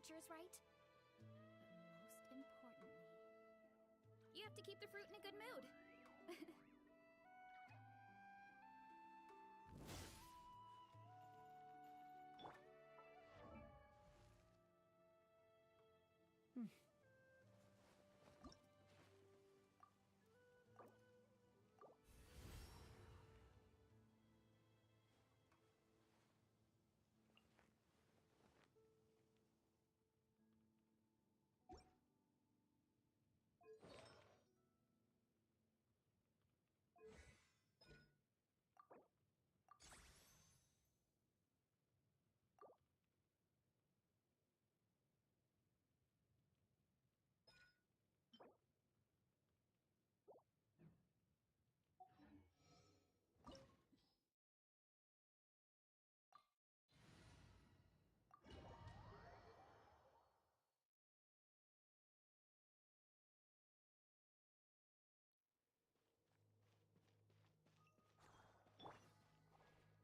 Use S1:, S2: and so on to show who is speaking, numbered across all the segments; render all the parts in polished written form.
S1: temperature is right. But most importantly, you have to keep the fruit in a good mood.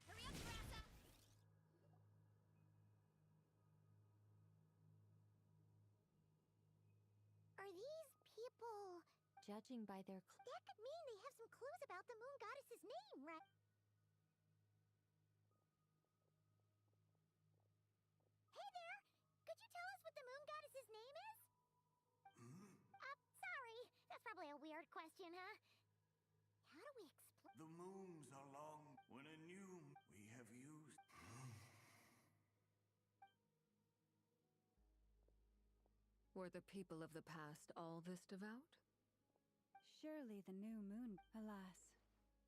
S1: Hurry up, Grassa!
S2: Are these people...
S3: Judging by their
S2: That could mean they have some clues about the moon goddess's name, right? Hey there! Could you tell us what the moon goddess's name is? Sorry. That's probably a weird question, huh? How do we explain...
S4: The moons are long. When a new we have used.
S5: Were the people of the past all this devout?
S6: Surely the new moon... Alas,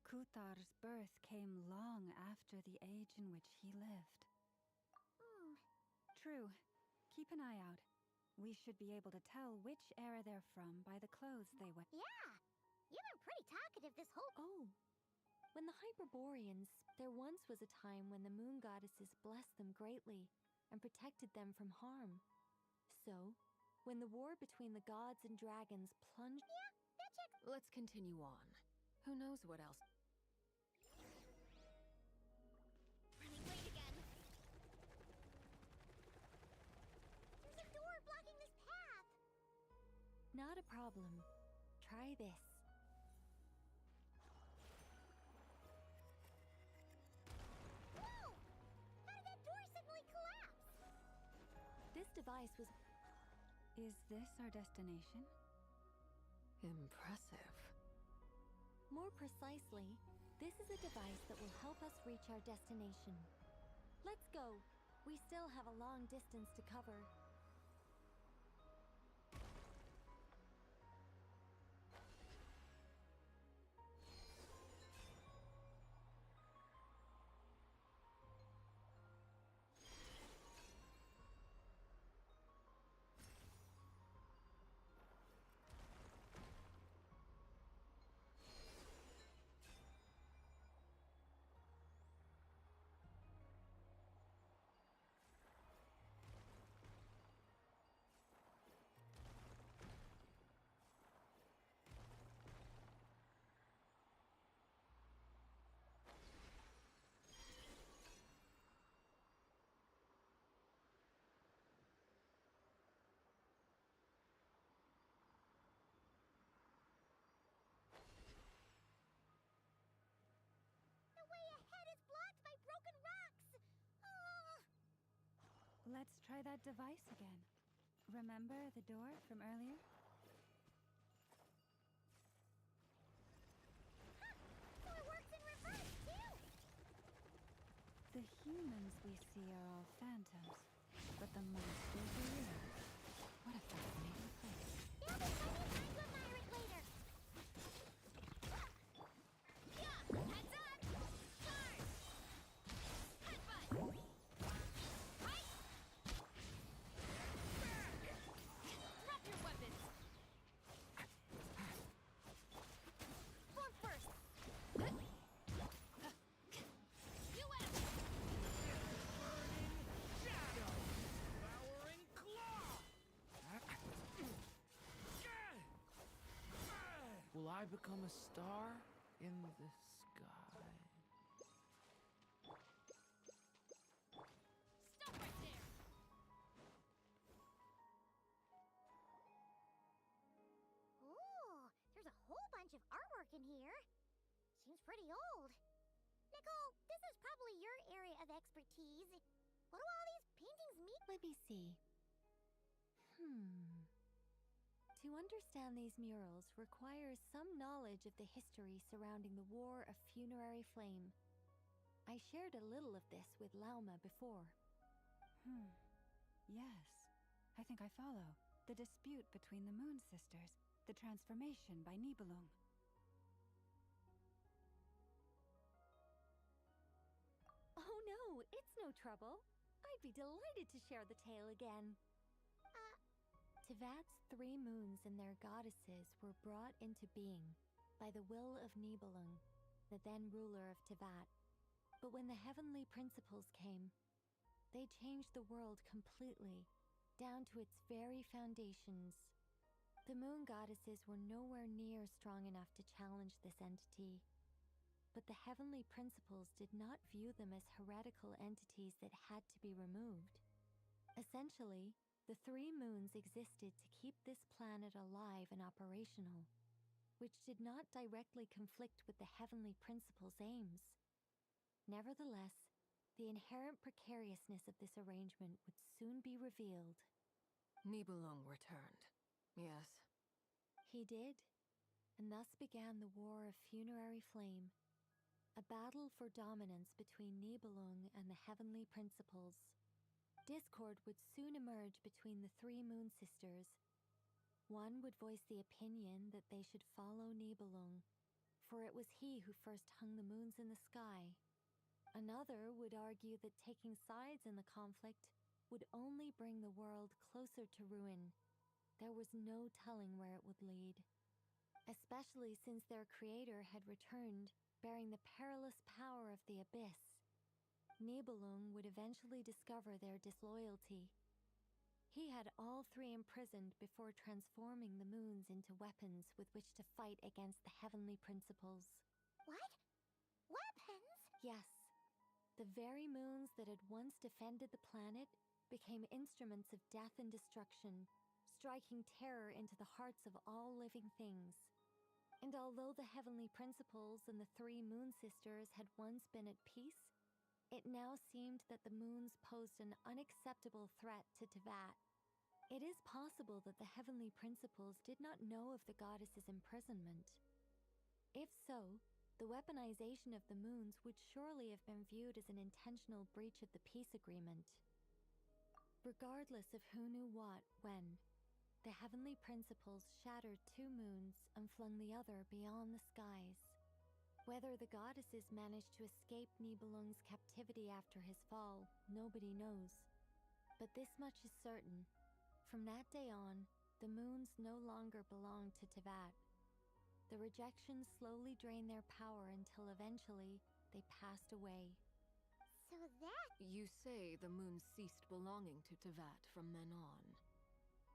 S6: Kuthar's birth came long after the age in which he lived. True. Keep an eye out. We should be able to tell which era they're from by the clothes they wear.
S2: Yeah! You've been pretty talkative this whole...
S3: Oh, when the Hyperboreans, there once was a time when the moon goddesses blessed them greatly and protected them from harm. So, when the war between the gods and dragons plunged...
S2: Yeah, that checks...
S5: Let's continue on. Who knows what else?
S1: Running late again.
S2: There's a door blocking this path!
S3: Not a problem. Try this.
S2: Whoa! How did that door suddenly collapse?
S3: This device was...
S6: Is this our destination?
S5: Impressive.
S3: More precisely, this is a device that will help us reach our destination. Let's go. We still have a long distance to cover.
S2: The way ahead is blocked by broken rocks! Oh.
S6: Let's try that device again. Remember the door from earlier?
S2: So it works in reverse, too!
S6: The humans we see are all phantoms, but the monsters are real. What a fascinating place.
S2: They'll be coming time to admire it later!
S1: Yeah! Heads up! Charge! Headbutt! Right! Drop your weapons! Form first! You win!
S7: Devouring claw! Will I become a star in the sky?
S1: Stop right there!
S2: seems pretty old. Nicole, this is probably your area of expertise. What do all these paintings mean?
S3: Let me see. To understand these murals requires some knowledge of the history surrounding the War of Funerary Flame. I shared a little of this with Lauma before.
S6: Yes. I think I follow. The dispute between the Moon Sisters. The transformation by Nibelung.
S3: Oh no, it's no trouble. I'd be delighted to share the tale again. Tevat's 3 moons and their goddesses were brought into being by the will of Nibelung, the then ruler of Tevat. But when the heavenly principles came, they changed the world completely, down to its very foundations. The moon goddesses were nowhere near strong enough to challenge this entity. But the heavenly principles did not view them as heretical entities that had to be removed. Essentially, the 3 moons existed to keep this planet alive and operational, which did not directly conflict with the heavenly principles' aims. Nevertheless, the inherent precariousness of this arrangement would soon be revealed.
S5: Nibelung returned. Yes.
S3: He did, and thus began the War of Funerary Flame, a battle for dominance between Nibelung and the heavenly principles. Discord would soon emerge between the 3 moon sisters. One would voice the opinion that they should follow Nibelung, for it was he who first hung the moons in the sky. Another would argue that taking sides in the conflict would only bring the world closer to ruin. There was no telling where it would lead, especially since their creator had returned, bearing the perilous power of the abyss. Nibelung would eventually discover their disloyalty. He had all 3 imprisoned before transforming the moons into weapons with which to fight against the heavenly principles.
S2: What? Weapons?
S3: Yes. The very moons that had once defended the planet became instruments of death and destruction, striking terror into the hearts of all living things. And although the heavenly principles and the 3 moon sisters had once been at peace, it now seemed that the moons posed an unacceptable threat to Tevat. It is possible that the heavenly principles did not know of the goddess's imprisonment. If so, the weaponization of the moons would surely have been viewed as an intentional breach of the peace agreement. Regardless of who knew what, when, the heavenly principles shattered 2 moons and flung the other beyond the skies. Whether the goddesses managed to escape Nibelung's captivity after his fall, nobody knows. But this much is certain. From that day on, the moons no longer belonged to Tevat. The rejection slowly drained their power until eventually they passed away.
S2: So that...
S5: You say the moon ceased belonging to Tevat from then on.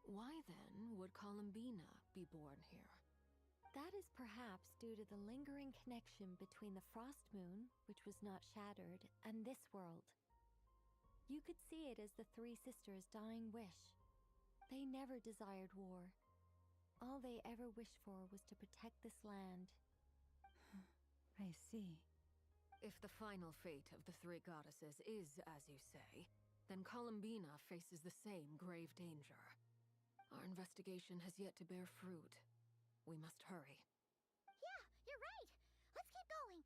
S5: Why then would Columbina be born here?
S3: That is perhaps due to the lingering connection between the Frost Moon, which was not shattered, and this world. You could see it as the 3 sisters' dying wish. They never desired war. All they ever wished for was to protect this land.
S6: I see.
S5: If the final fate of the 3 goddesses is as you say, then Columbina faces the same grave danger. Our investigation has yet to bear fruit. We must hurry.
S2: Yeah, you're right. Let's keep going.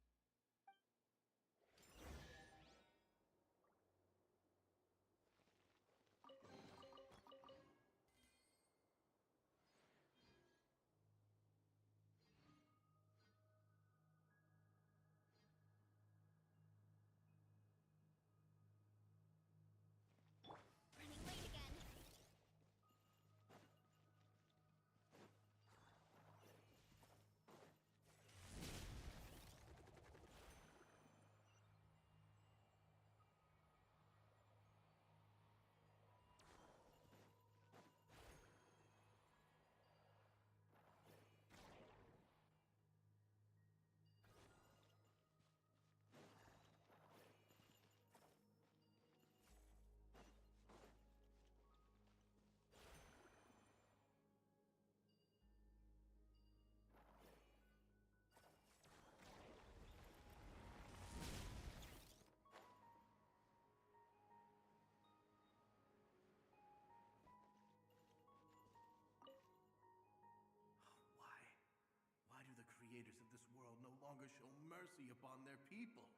S1: Running late again.
S4: show mercy upon their people.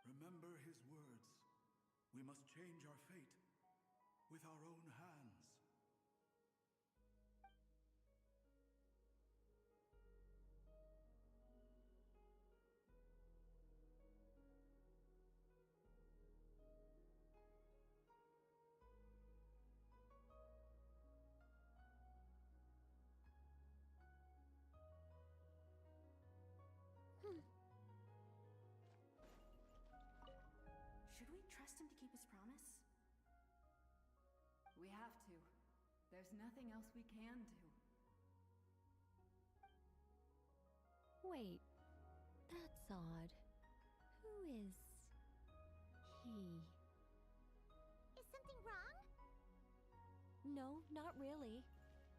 S8: Remember his words. We must change our fate with our own hands.
S9: Should we trust him to keep his promise? We have to. There's nothing else we can do.
S3: Wait, that's odd. Who is he?
S2: Is something wrong?
S3: No, not really.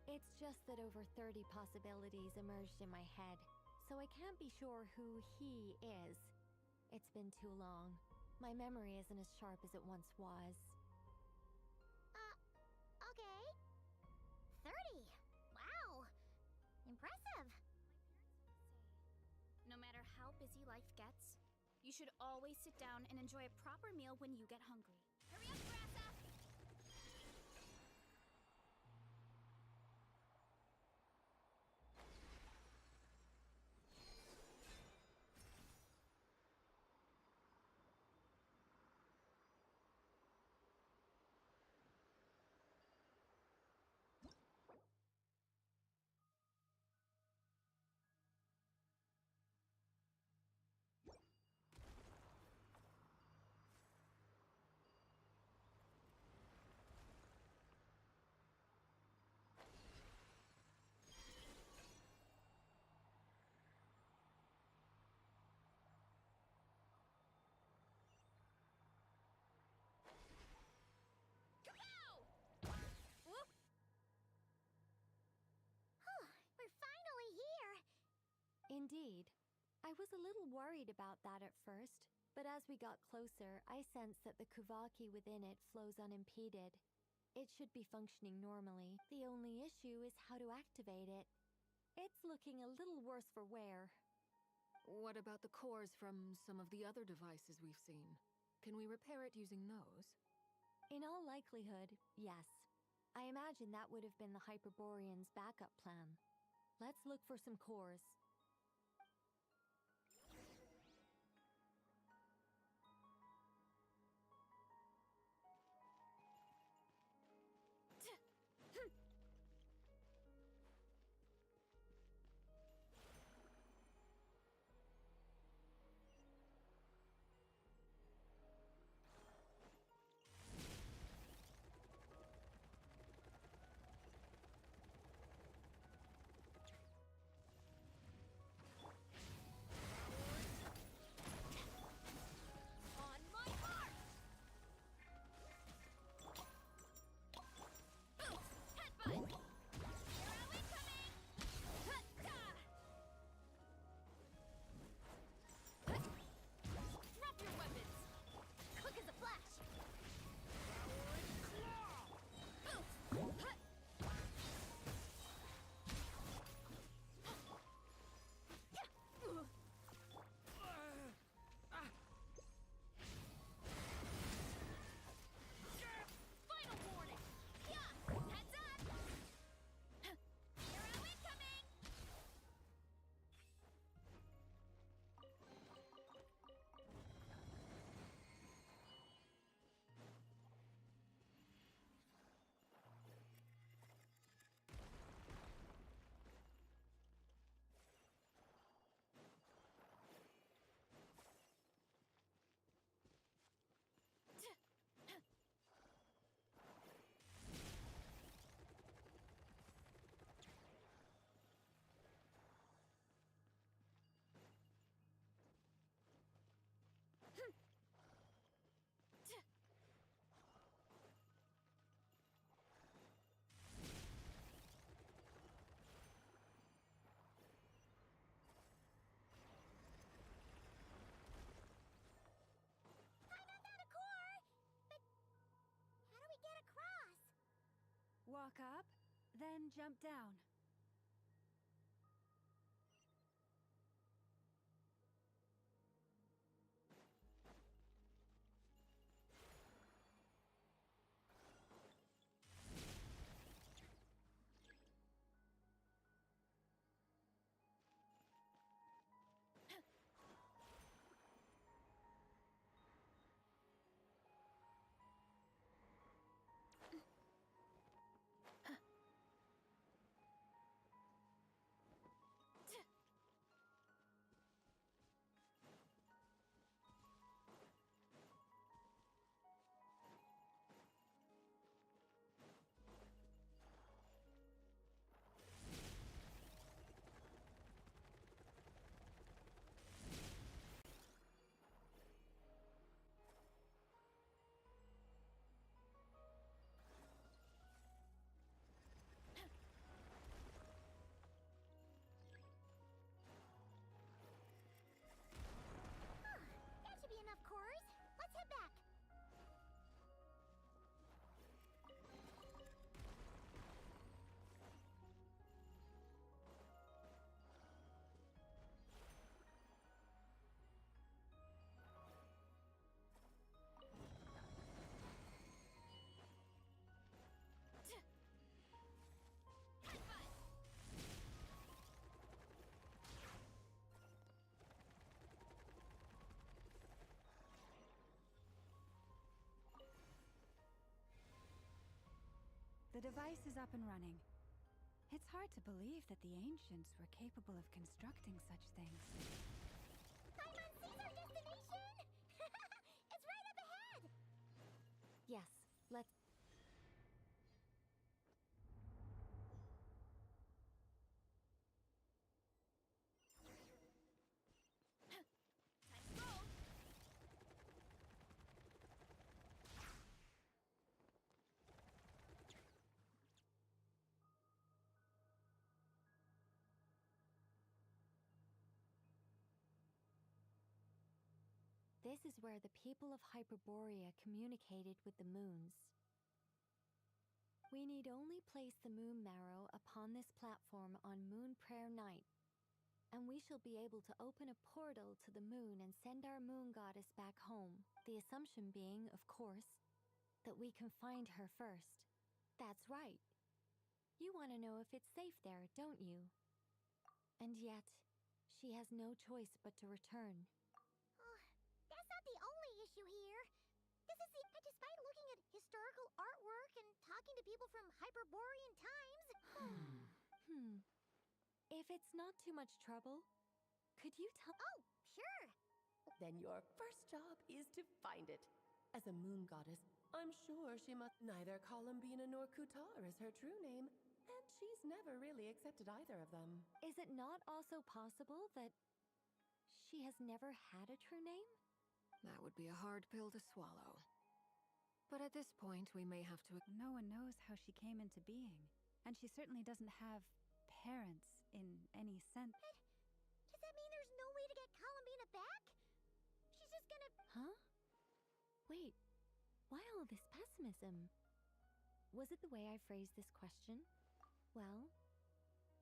S3: It's just that over 30 possibilities emerged in my head, so I can't be sure who he is. It's been too long. My memory isn't as sharp as it once was.
S2: Okay. 30. Wow. Impressive.
S1: No matter how busy life gets, you should always sit down and enjoy a proper meal when you get hungry. Hurry up, Grassa!
S2: We're finally here.
S3: Indeed. I was a little worried about that at first, but as we got closer, I sensed that the Kuvaki within it flows unimpeded. It should be functioning normally. The only issue is how to activate it. It's looking a little worse for wear.
S5: What about the cores from some of the other devices we've seen? Can we repair it using those?
S3: In all likelihood, yes. I imagine that would have been the Hyperborean's backup plan. Let's look for some cores.
S6: Walk up, then jump down. The device is up and running. It's hard to believe that the ancients were capable of constructing such things.
S2: Paimon sees our destination! It's right up ahead!
S3: Yes, let's.
S1: Time to roll.
S3: This is where the people of Hyperborea communicated with the moons. We need only place the moon marrow upon this platform on Moon Prayer Night, and we shall be able to open a portal to the moon and send our moon goddess back home. The assumption being, of course, that we can find her first. That's right. You want to know if it's safe there, don't you? And yet, she has no choice but to return.
S2: That's not the only issue here. Despite looking at historical artwork and talking to people from Hyperborean times...
S3: If it's not too much trouble, could you tell—
S2: Oh, sure.
S10: Then your first job is to find it. As a moon goddess, I'm sure she must— Neither Columbina nor Kutar is her true name, and she's never really accepted either of them.
S3: Is it not also possible that she has never had a true name?
S5: That would be a hard pill to swallow. But at this point, we may have to—
S6: No one knows how she came into being, and she certainly doesn't have parents in any sense.
S2: Does that mean there's no way to get Columbina back? She's just gonna...
S3: Huh? Wait, why all this pessimism? Was it the way I phrased this question? Well,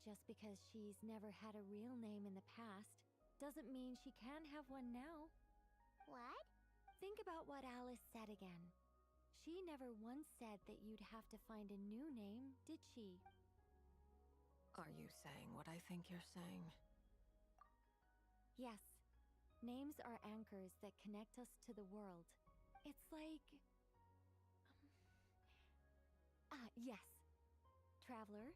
S3: just because she's never had a real name in the past doesn't mean she can't have one now.
S2: What?
S3: Think about what Alice said again. She never once said that you'd have to find a new name, did she?
S5: Are you saying what I think you're saying?
S3: Yes. Names are anchors that connect us to the world. It's like... yes. Traveler,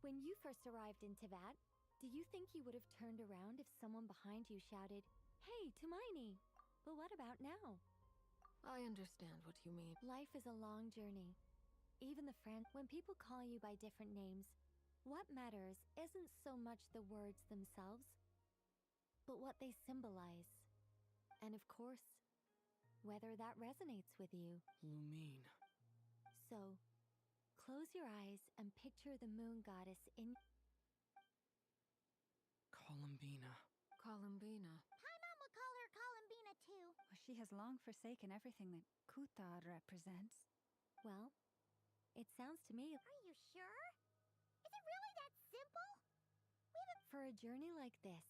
S3: when you first arrived in Teyvat, do you think you would have turned around if someone behind you shouted, "Hey, Tumaini"? But what about now?
S5: I understand what you mean.
S3: Life is a long journey. Even when people call you by different names, what matters isn't so much the words themselves, but what they symbolize. And of course, whether that resonates with you.
S7: Lumine.
S3: So, close your eyes and picture the moon goddess in...
S7: Columbina.
S5: Columbina.
S2: Paimon would call her Columbina too.
S6: Well, she has long forsaken everything that Kutar represents.
S3: Well, it sounds to me...
S2: Are you sure? Is it really that simple?
S3: For a journey like this,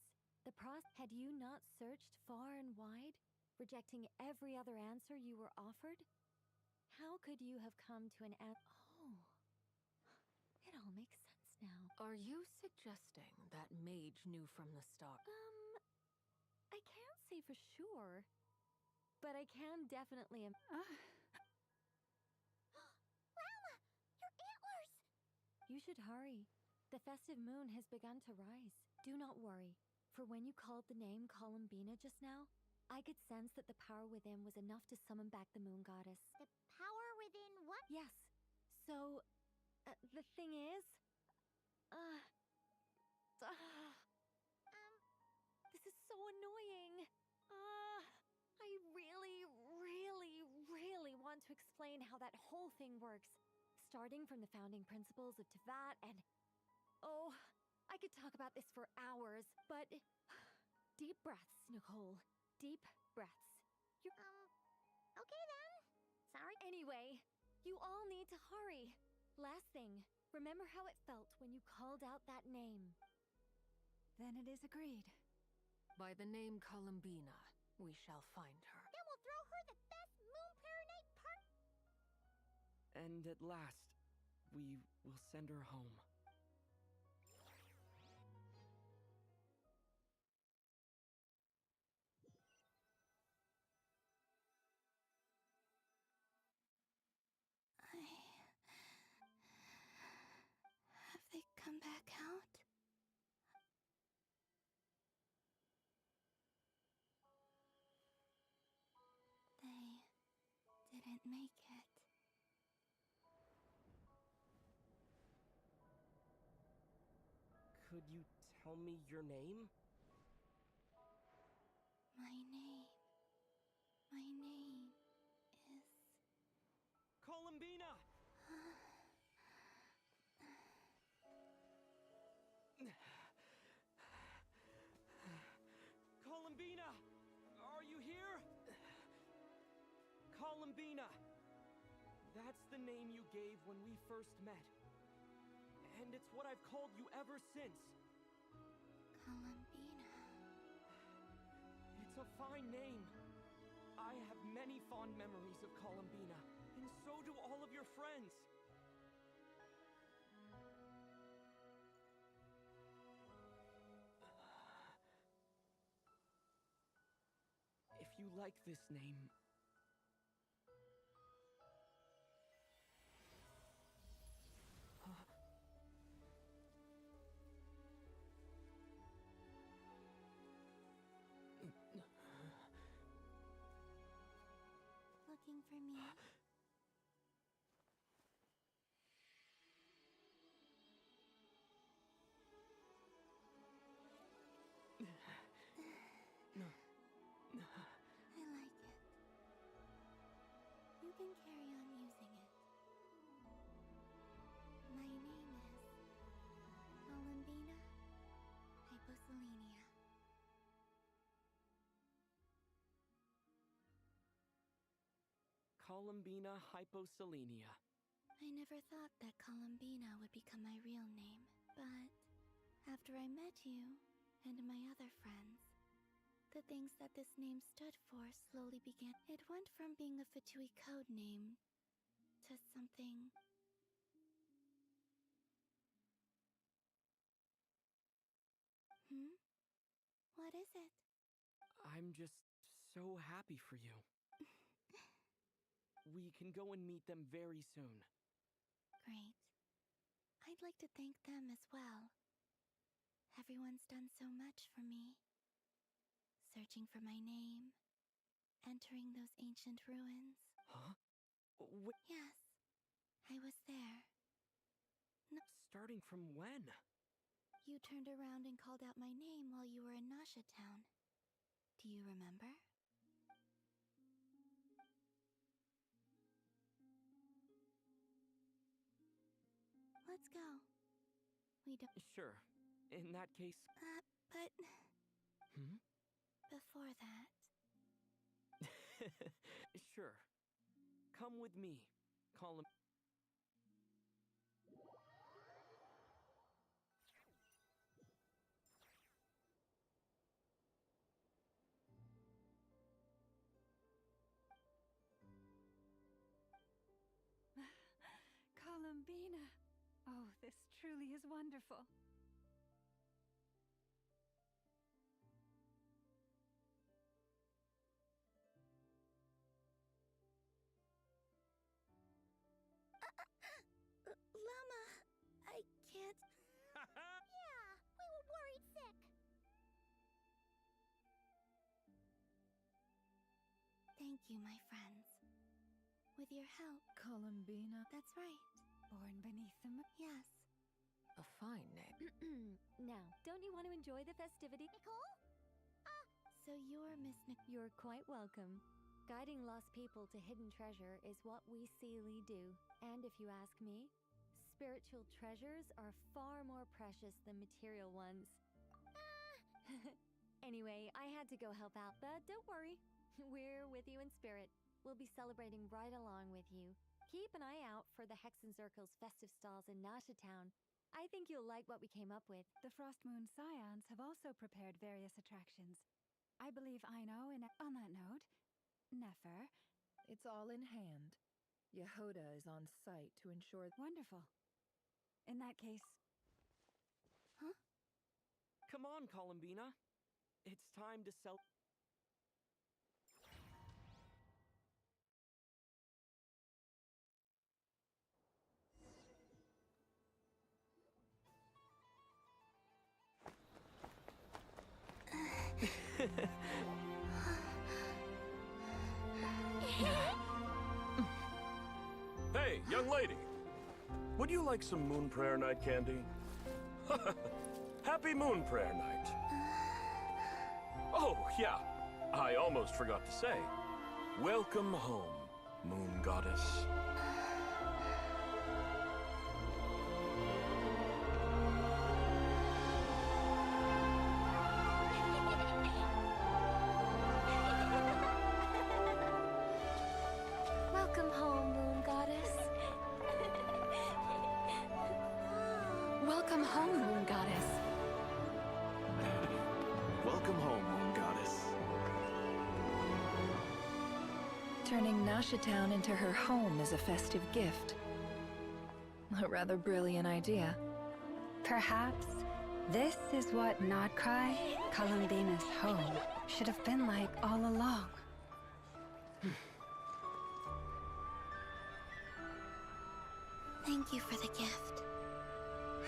S3: had you not searched far and wide, rejecting every other answer you were offered? How could you have come to an end? Oh, it all makes sense now.
S5: Are you suggesting that Mage knew from the start?
S3: I can't say for sure, but I can definitely...
S2: Lalma, your antlers!
S3: You should hurry. The festive moon has begun to rise. Do not worry, for when you called the name Columbina just now, I could sense that the power within was enough to summon back the moon goddess.
S2: The power within what?
S3: Yes. So, the thing is... This is so annoying. I really, really, really want to explain how that whole thing works. Starting from the founding principles of Teyvat and... Oh, I could talk about this for hours, but... Deep breaths, Nicole. Deep breaths.
S2: Okay then. Sorry.
S3: Anyway, you all need to hurry. Last thing, remember how it felt when you called out that name.
S6: Then it is agreed.
S5: By the name Columbina, we shall find her.
S2: Then we'll throw her the best Moon Prayer Night part.
S7: And at last, we will send her home.
S3: didn't make it.
S7: Could you tell me your name?
S3: My name is...
S7: Columbina! Columbina! Are you here? Columbina! That's the name you gave when we first met. And it's what I've called you ever since.
S3: Columbina.
S7: It's a fine name. I have many fond memories of Columbina, and so do all of your friends. If you like this name...
S3: Looking for me? I like it. You can carry on using it. My name is Columbina Hyposelenia.
S7: Columbina Hyposelenia.
S3: I never thought that Columbina would become my real name, but after I met you and my other friends, the things that this name stood for slowly began. It went from being a Fatui code name to something... What is it?
S7: I'm just so happy for you. We can go and meet them very soon.
S3: Great. I'd like to thank them as well. Everyone's done so much for me. Searching for my name, entering those ancient ruins.
S7: Huh?
S3: Yes, I was there.
S7: Starting from when?
S3: You turned around and called out my name while you were in Nasha Town. Do you remember? Let's go. We don't...
S7: Sure. In that case...
S3: but...
S7: Hmm?
S3: Before that...
S7: Sure. Come with me, Colum...
S6: Columbina! Oh, this truly is wonderful.
S3: Llama, I can't...
S2: Yeah, we were worried sick.
S3: Thank you, my friends. With your help...
S6: Columbina,
S3: That's right.
S6: born beneath the moon.
S3: Yes.
S5: A fine name.
S3: Now, don't you want to enjoy the festivity?
S2: Nicole?
S3: So you're Miss You're quite welcome. Guiding lost people to hidden treasure is what we Seelie do. And if you ask me, spiritual treasures are far more precious than material ones. Anyway, I had to go help out, but don't worry. We're with you in spirit. We'll be celebrating right along with you. Keep an eye out for the Hex and Circle's festive stalls in Nasha Town. I think you'll like what we came up with.
S6: The Frost Moon Scions have also prepared various attractions. I believe Aino and... On that note, Nefer...
S11: It's all in hand. Yehoda is on site to ensure...
S6: Wonderful. In that case...
S3: Huh?
S7: Come on, Columbina. It's time to sell...
S12: young lady. Would you like some Moon Prayer Night candy? Happy Moon Prayer Night. Oh, yeah. I almost forgot to say. Welcome home, Moon Goddess.
S3: Welcome home, Moon Goddess. Welcome home, Moon Goddess.
S8: Welcome home, Moon Goddess.
S11: Turning Nashatown into her home is a festive gift. A rather brilliant idea.
S6: Perhaps this is what Nodcry, Columbina's home, should have been like all along.
S2: Thank you for the gift.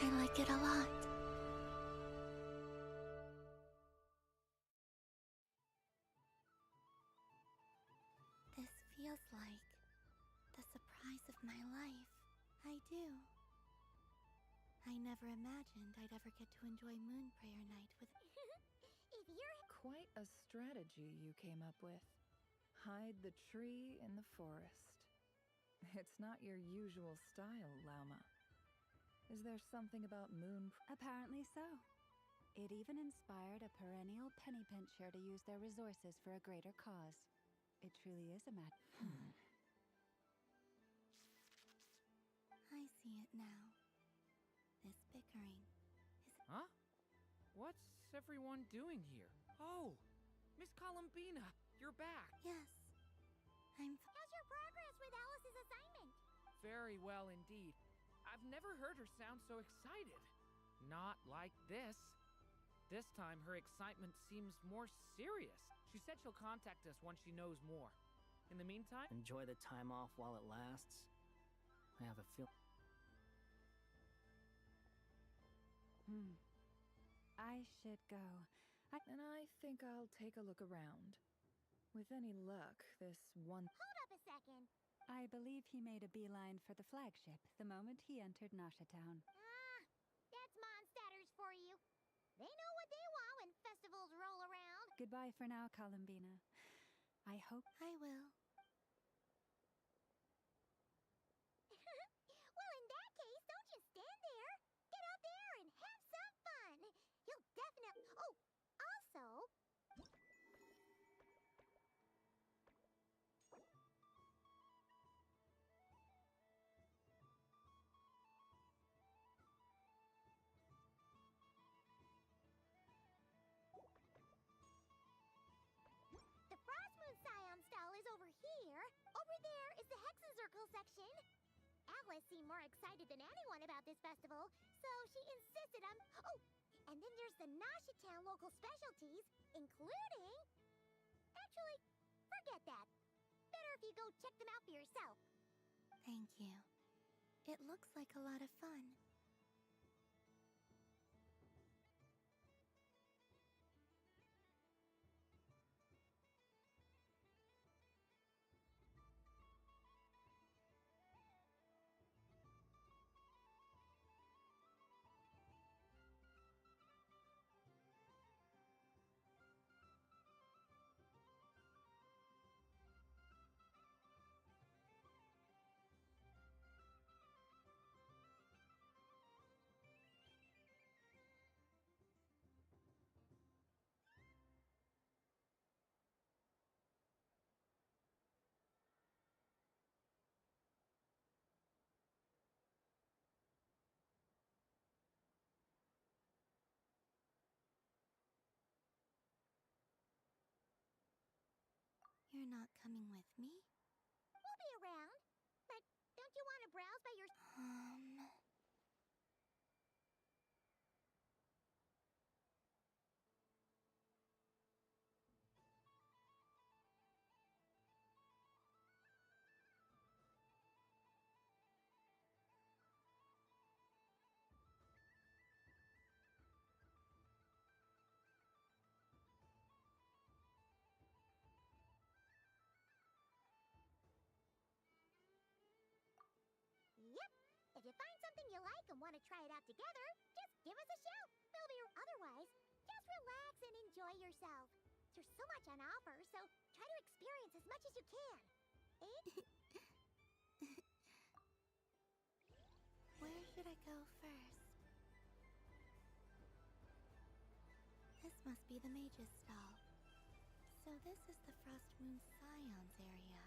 S2: I like it a lot. This feels like the surprise of my life. I do. I never imagined I'd ever get to enjoy Moon Prayer Night with... If you're...
S11: Quite a strategy you came up with. Hide the tree in the forest. It's not your usual style, Lauma. Is there something about Moon...
S6: Apparently so. It even inspired a perennial penny pincher to use their resources for a greater cause. It truly is a
S2: I see it now. This bickering is...
S7: Huh? What's everyone doing here? Oh, Miss Columbina, you're back.
S2: Yes. How's your progress with Alice's assignment?
S7: Very well indeed. I've never heard her sound so excited. Not like this. This time her excitement seems more serious. She said she'll contact us once she knows more. In the meantime,
S13: enjoy the time off while it lasts. I have a feel.
S6: I should go.
S11: And I think I'll take a look around. With any luck, this one...
S2: Hold up a second.
S6: I believe he made a beeline for the flagship the moment he entered Nashatown.
S2: That's Mondstadters for you. They know what they want when festivals roll around.
S6: Goodbye for now, Columbina. I hope...
S2: I will. Well, in that case, don't just stand there. Get out there and have some fun. You'll definitely... Oh, also... The Frost Moon Scion style is over here. Over there is the Hexenzirkel section. Alice seemed more excited than anyone about this festival, so she insisted on... Oh, and then there's the Nashatown local specialties, including... Actually, forget that. Better if you go check them out for yourself. Thank you. It looks like a lot of fun. You're not coming with me? We'll be around. But don't you want to browse by your... you find something you like and want to try it out together, just give us a shout. We'll be otherwise, just relax and enjoy yourself. There's so much on offer, so try to experience as much as you can. Eh?
S14: Where should I go first? This must be the mage's stall. So this is the Frost Moon Scions area.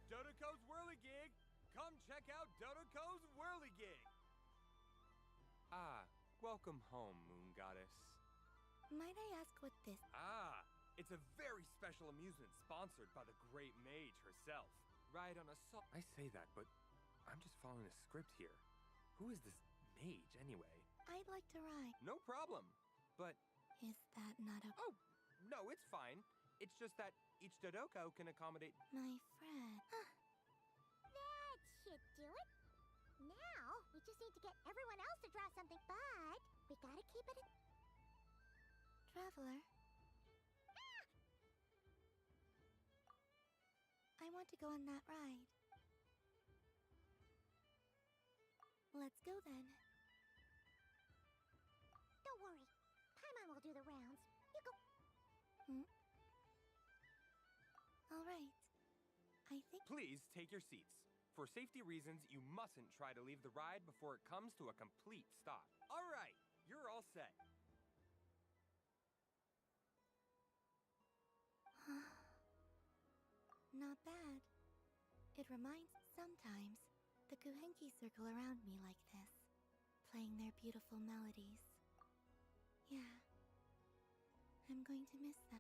S15: Dodoko's Whirligig! Come check out Dodoko's Whirligig!
S16: Ah, welcome home, Moon Goddess.
S14: Might I ask what this...
S15: Ah, it's a very special amusement sponsored by the great mage herself.
S16: Ride on a I say that, but I'm just following a script here. Who is this mage, anyway?
S14: I'd like to ride.
S16: No problem, but...
S14: Is that not a...
S16: Oh, no, it's fine. It's just that each Dodoko can accommodate...
S14: My friend...
S2: That should do it. Now, we just need to get everyone else to draw something, but we gotta keep it in...
S14: Traveler? I want to go on that ride. Let's go then.
S2: Don't worry. Paimon will do the rounds. You go...
S14: All right. I think...
S16: Please take your seats. For safety reasons, you mustn't try to leave the ride before it comes to a complete stop.
S15: All right, you're all set.
S14: Not bad. It reminds sometimes the Kuhenki circle around me like this, playing their beautiful melodies. Yeah, I'm going to miss them.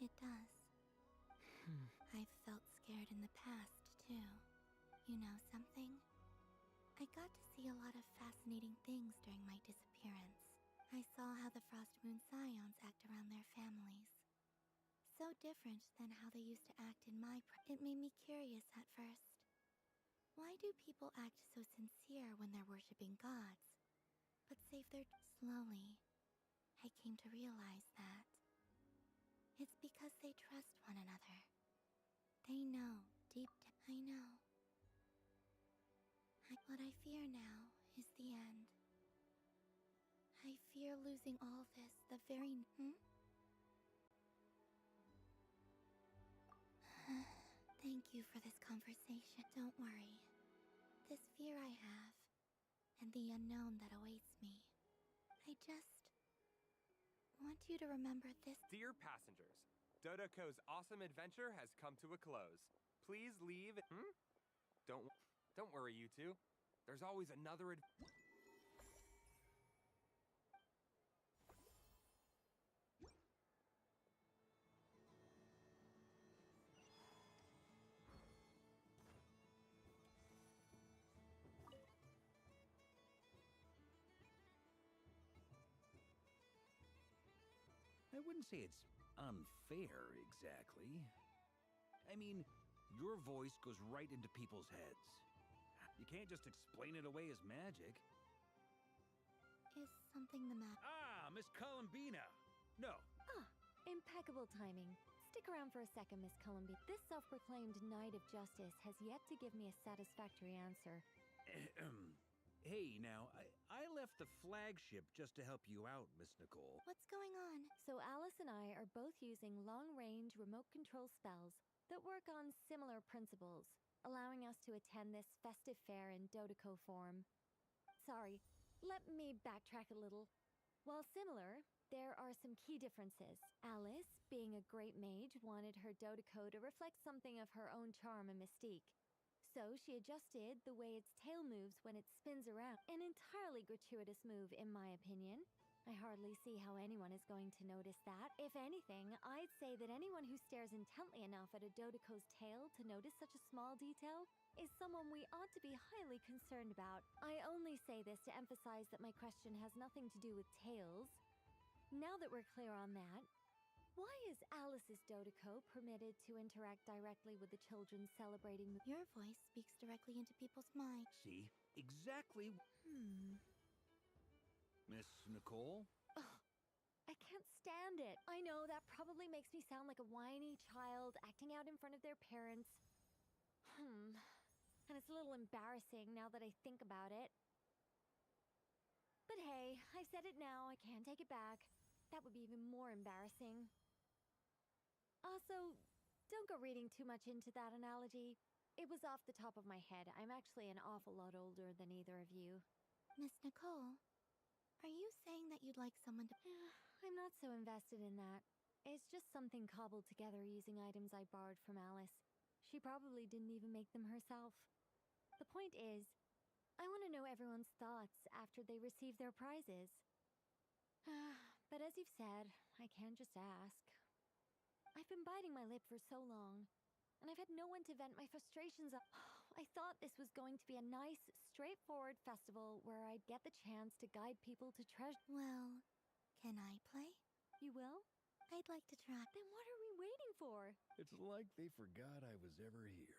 S14: It does. I've felt scared in the past, too. You know something? I got to see a lot of fascinating things during my disappearance. I saw how the Frost Moon Scions act around their families. So different than how they used to act in my It made me curious at first. Why do people act so sincere when they're worshipping gods, but save their... Slowly, I came to realize that it's because they trust one another. They know, deep down. I know. What I fear now is the end. I fear losing all this the very... Thank you for this conversation. Don't worry. This fear I have, and the unknown that awaits me, I just want you to remember this.
S16: Dear passengers, Dodoko's awesome adventure has come to a close. Please leave... Don't worry, you two. There's always another
S17: I wouldn't say it's unfair, exactly. I mean, your voice goes right into people's heads. You can't just explain it away as magic.
S14: Is something the matter?
S17: Ah, Miss Columbina! No.
S3: Impeccable timing. Stick around for a second, Miss Columbia. This self-proclaimed Knight of Justice has yet to give me a satisfactory answer.
S17: Hey, now, I left the flagship just to help you out, Miss Nicole.
S3: What's going on? So Alice and I are both using long-range remote control spells that work on similar principles, allowing us to attend this festive fair in Dodoko form. Sorry, let me backtrack a little. While similar, there are some key differences. Alice, being a great mage, wanted her Dodoko to reflect something of her own charm and mystique. So she adjusted the way its tail moves when it spins around. An entirely gratuitous move, in my opinion. I hardly see how anyone is going to notice that. If anything, I'd say that anyone who stares intently enough at a Dodoko's tail to notice such a small detail is someone we ought to be highly concerned about. I only say this to emphasize that my question has nothing to do with tails. Now that we're clear on that, why is Alice's Dodoko permitted to interact directly with the children celebrating?
S14: Your voice speaks directly into people's minds.
S17: See? Exactly. Miss Nicole?
S3: I can't understand it. I know that probably makes me sound like a whiny child acting out in front of their parents. And it's a little embarrassing now that I think about it. But hey, I've said it now, I can't take it back. That would be even more embarrassing. Also, don't go reading too much into that analogy. It was off the top of my head. I'm actually an awful lot older than either of you.
S14: Miss Nicole, are you saying that you'd like someone to...
S3: I'm not so invested in that. It's just something cobbled together using items I borrowed from Alice. She probably didn't even make them herself. The point is, I want to know everyone's thoughts after they receive their prizes. But as you've said, I can't just ask. I've been biting my lip for so long, and I've had no one to vent my frustrations on. I thought this was going to be a nice, straightforward festival where I'd get the chance to guide people to treasure.
S14: Well, can I play?
S3: You will?
S14: I'd like to try.
S3: Then what are we waiting for?
S18: It's like they forgot I was ever here.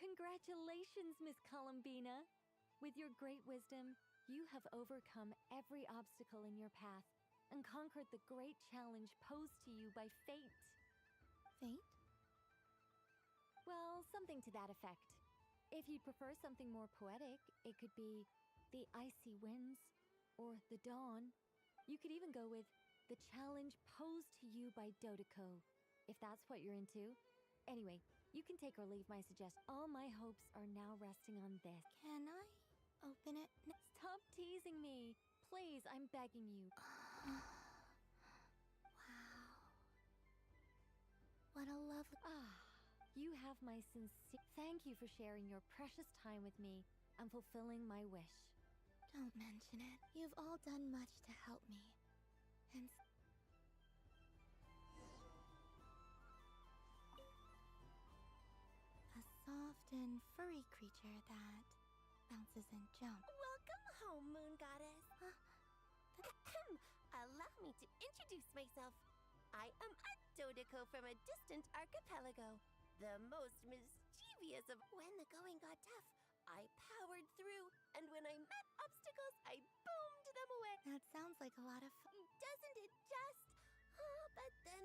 S3: Congratulations, Miss Columbina! With your great wisdom, you have overcome every obstacle in your path and conquered the great challenge posed to you by fate.
S14: Fate?
S3: Well, something to that effect. If you'd prefer something more poetic, it could be the icy winds or the dawn. You could even go with the challenge posed to you by Dodeko, if that's what you're into. Anyway, you can take or leave my suggestion. All my hopes are now resting on this.
S14: Can I open it?
S3: Stop teasing me! Please, I'm begging you.
S14: Wow. What a lovely...
S3: You have my sincere... Thank you for sharing your precious time with me and fulfilling my wish.
S14: Don't mention it. You've all done much to help me. And... a soft and furry creature that bounces and jumps.
S2: Welcome home, Moon Goddess. Allow me to introduce myself. I am a Dodeko from a distant archipelago. The most mischievous of... When the going got tough, I powered through, and when I met obstacles, I boomed them away.
S14: That sounds like a lot of fun.
S2: Doesn't it just? But then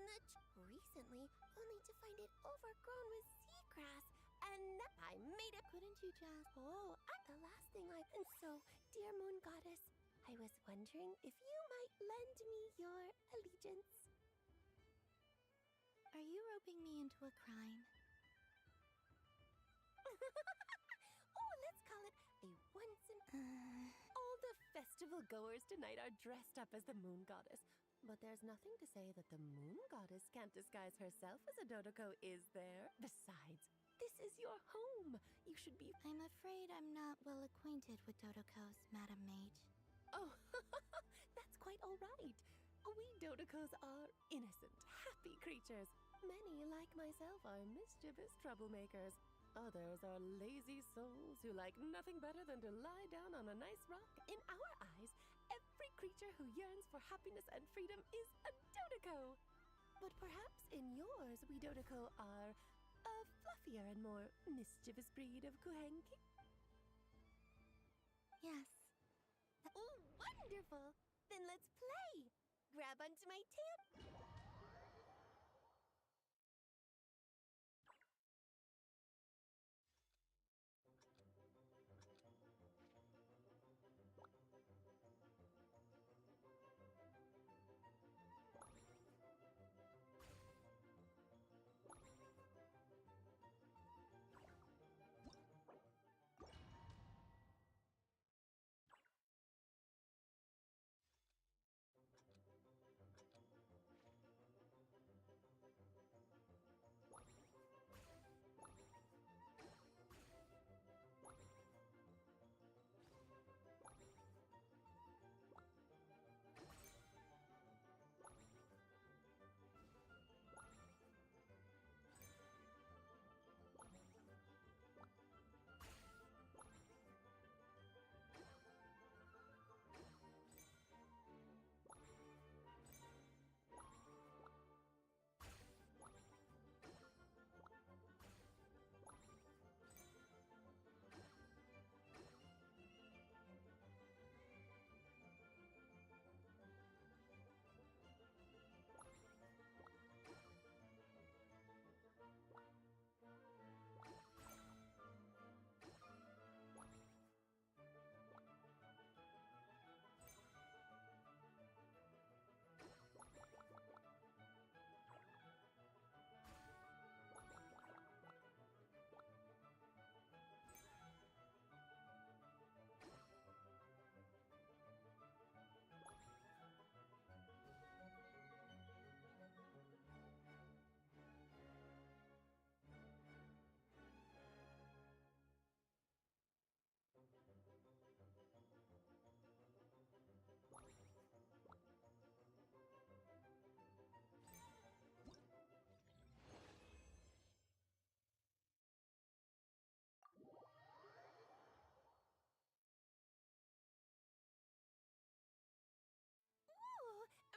S2: recently, only to find it overgrown with seagrass, and I made it.
S14: Couldn't you just...
S2: The last thing I... And so, dear Moon Goddess, I
S10: I was wondering if you might lend me your allegiance.
S14: Are you roping me into a crime?
S10: Oh, let's call it a once in... All the festival goers tonight are dressed up as the moon goddess. But there's nothing to say that the moon goddess can't disguise herself as a Dodoko, is there? Besides, this is your home. You should be...
S14: I'm afraid I'm not well acquainted with Dodokos, Madam Mage.
S10: Oh, that's quite all right. We Dodokos are innocent, happy creatures. Many, like myself, are mischievous troublemakers. Others are lazy souls who like nothing better than to lie down on a nice rock. In our eyes, every creature who yearns for happiness and freedom is a Dodoko. But perhaps in yours, we Dodoko are a fluffier and more mischievous breed of Kuhenki?
S14: Yes.
S10: Oh, wonderful! Then let's play! Grab onto my tail.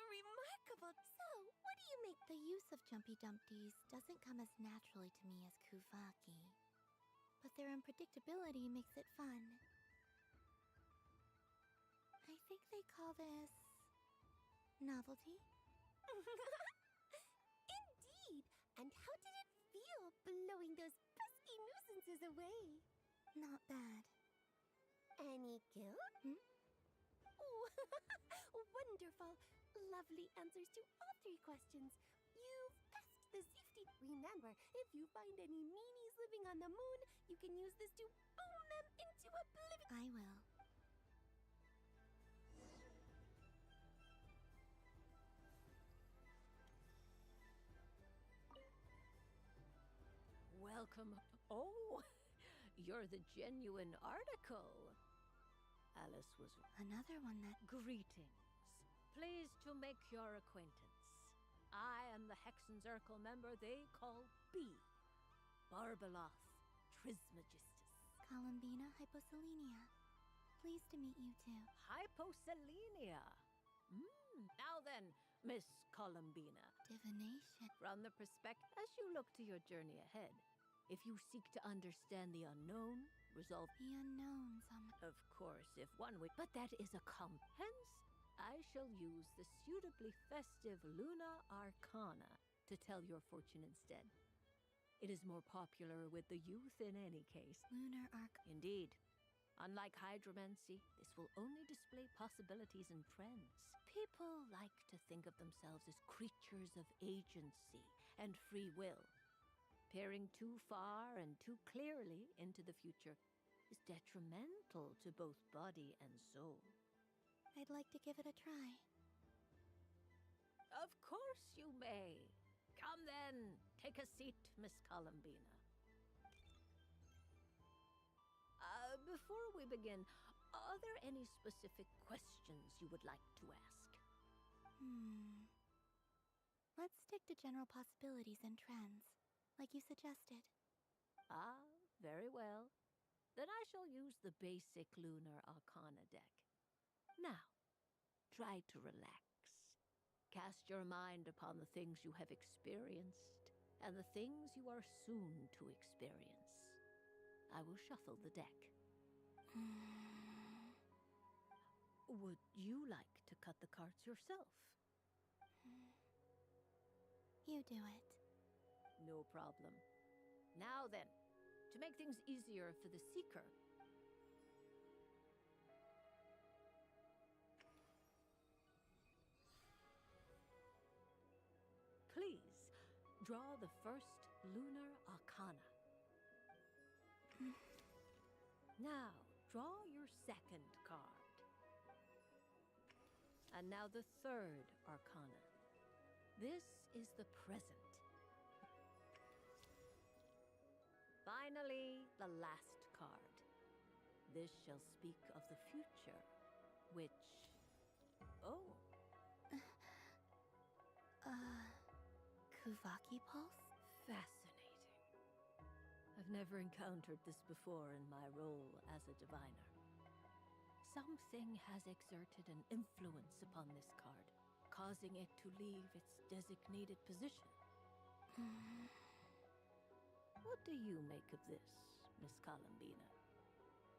S10: Remarkable. So, what do you make?
S14: The use of Jumpy Dumpties doesn't come as naturally to me as Kuvaki. But their unpredictability makes it fun. I think they call this... novelty?
S10: Indeed! And how did it feel blowing those pesky nuisances away?
S14: Not bad.
S10: Any guilt? Oh, wonderful. Lovely answers to all 3 questions. You've passed the safety. Remember, if you find any meanies living on the moon, you can use this to boom them into oblivion.
S14: I will.
S19: Welcome. Oh, you're the genuine article. Alice was...
S14: Another one that...
S19: Greetings. Pleased to make your acquaintance. I am the Hexenzirkel member they call B. Barbeloth Trismegistus.
S14: Columbina Hyposelenia. Pleased to meet you too.
S19: Hyposelenia. Now then, Miss Columbina.
S14: Divination.
S19: From the perspective, as you look to your journey ahead, if you seek to understand the unknown, resolve
S14: the unknowns.
S19: Of course, if one would, but that is a hence, I shall use the suitably festive Luna Arcana to tell your fortune instead. It is more popular with the youth in any case.
S14: Lunar Arc.
S19: Indeed. Unlike hydromancy, this will only display possibilities and trends. People like to think of themselves as creatures of agency and free will. Peering too far and too clearly into the future is detrimental to both body and soul.
S14: I'd like to give it a try.
S19: Of course you may. Come then, take a seat, Miss Columbina. Before we begin, are there any specific questions you would like to ask?
S14: Let's stick to general possibilities and trends, like you suggested.
S19: Ah, very well. Then I shall use the basic Lunar Arcana deck. Now, try to relax. Cast your mind upon the things you have experienced and the things you are soon to experience. I will shuffle the deck. Would you like to cut the cards yourself?
S14: You do it.
S19: No problem. Now then, to make things easier for the Seeker, please draw the first Lunar Arcana. Now, draw your second card. And now the third Arcana. This is the present. Finally, the last card. This shall speak of the future, which... Oh.
S14: Kuvaki Pulse?
S19: Fascinating. I've never encountered this before in my role as a diviner. Something has exerted an influence upon this card, causing it to leave its designated position. What do you make of this, Miss Columbina?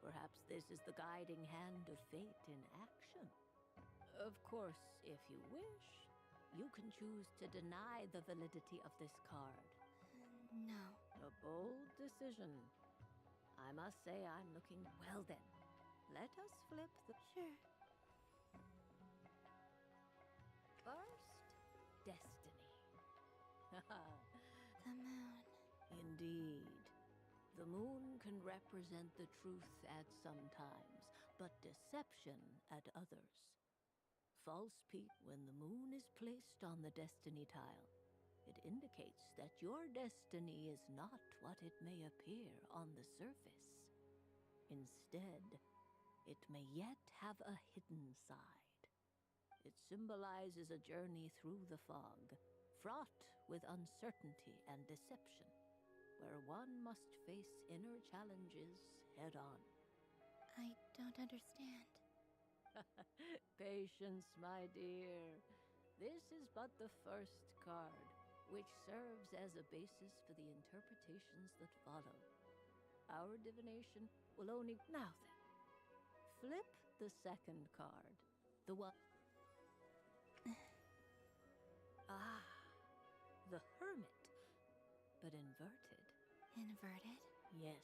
S19: Perhaps this is the guiding hand of fate in action. Of course, if you wish, you can choose to deny the validity of this card.
S14: No.
S19: A bold decision. I must say I'm looking well then. Let us flip the...
S14: Sure.
S19: First, destiny.
S14: The moon.
S19: Indeed. The moon can represent the truth at some times, but deception at others. False peak when the moon is placed on the destiny tile. It indicates that your destiny is not what it may appear on the surface. Instead, it may yet have a hidden side. It symbolizes a journey through the fog, fraught with uncertainty and deception, where one must face inner challenges head-on.
S14: I don't understand.
S19: Patience, my dear. This is but the first card, which serves as a basis for the interpretations that follow. Our divination will only... Now then, flip the second card. The one... The Hermit, but inverted.
S14: Inverted?
S19: Yes.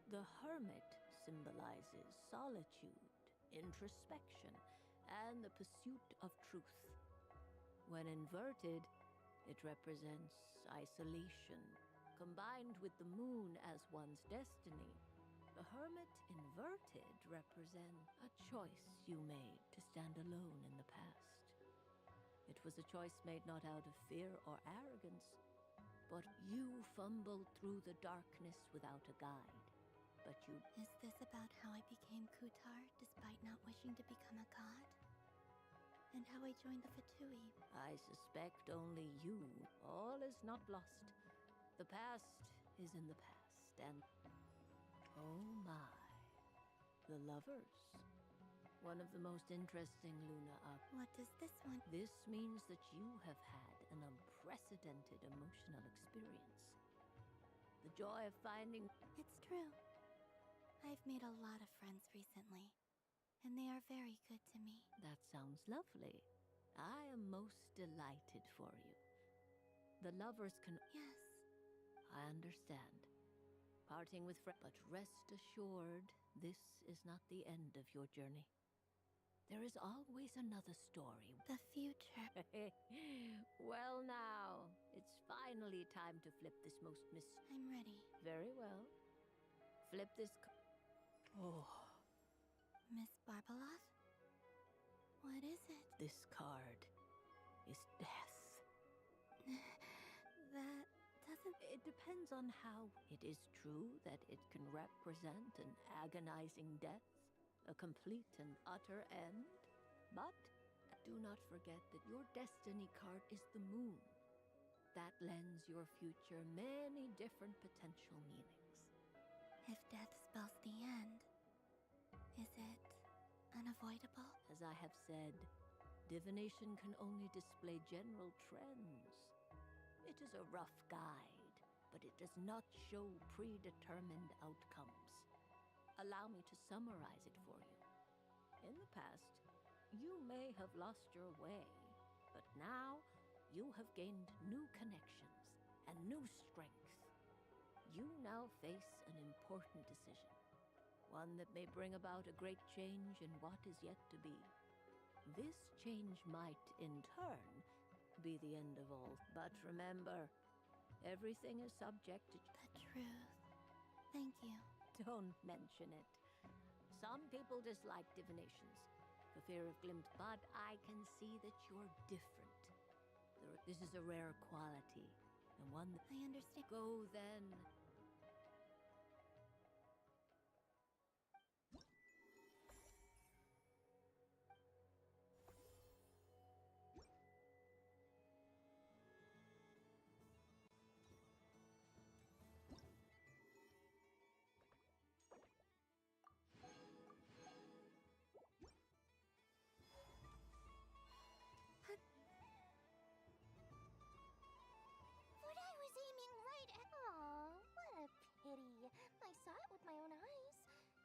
S19: The Hermit symbolizes solitude, introspection, and the pursuit of truth. When inverted, it represents isolation, combined with the moon as one's destiny. The Hermit inverted represents a choice you made to stand alone in the past. It was a choice made not out of fear or arrogance, but you fumbled through the darkness without a guide. But you...
S14: Is this about how I became Kutar despite not wishing to become a god? And how I joined the Fatui?
S19: I suspect only you. All is not lost. The past is in the past, and... Oh my. The lovers. One of the most interesting Luna up.
S14: What does this one?
S19: This means that you have had an unprecedented emotional experience. The joy of finding...
S14: It's true. I've made a lot of friends recently, and they are very good to me.
S19: That sounds lovely. I am most delighted for you. The lovers can...
S14: Yes.
S19: I understand. parting with friends. But rest assured, this is not the end of your journey. There is always another story.
S14: The future.
S19: Well now, it's finally time to flip this most
S14: I'm ready.
S19: Very well. Flip this Oh.
S14: Miss Barbeloth? What is it?
S19: This card is death.
S14: That doesn't...
S19: It depends on how. It is true that it can represent an agonizing death, a complete and utter end. But do not forget that your destiny card is the moon. That lends your future many different potential meanings.
S14: If death spells the end, is it unavoidable?
S19: As I have said, divination can only display general trends. It is a rough guide, but it does not show predetermined outcomes. Allow me to summarize it for you. In the past, you may have lost your way, but now you have gained new connections and new strength. You now face an important decision, one that may bring about a great change in what is yet to be. This change might, in turn, be the end of all. But remember, everything is subject to
S14: the truth. Thank you.
S19: Don't mention it. Some people dislike divinations for fear of glimpse, but I can see that you're different. This is a rare quality, and one that
S14: I understand.
S19: Go then.
S2: But I was aiming right at... Aw, what a pity. I saw it with my own eyes.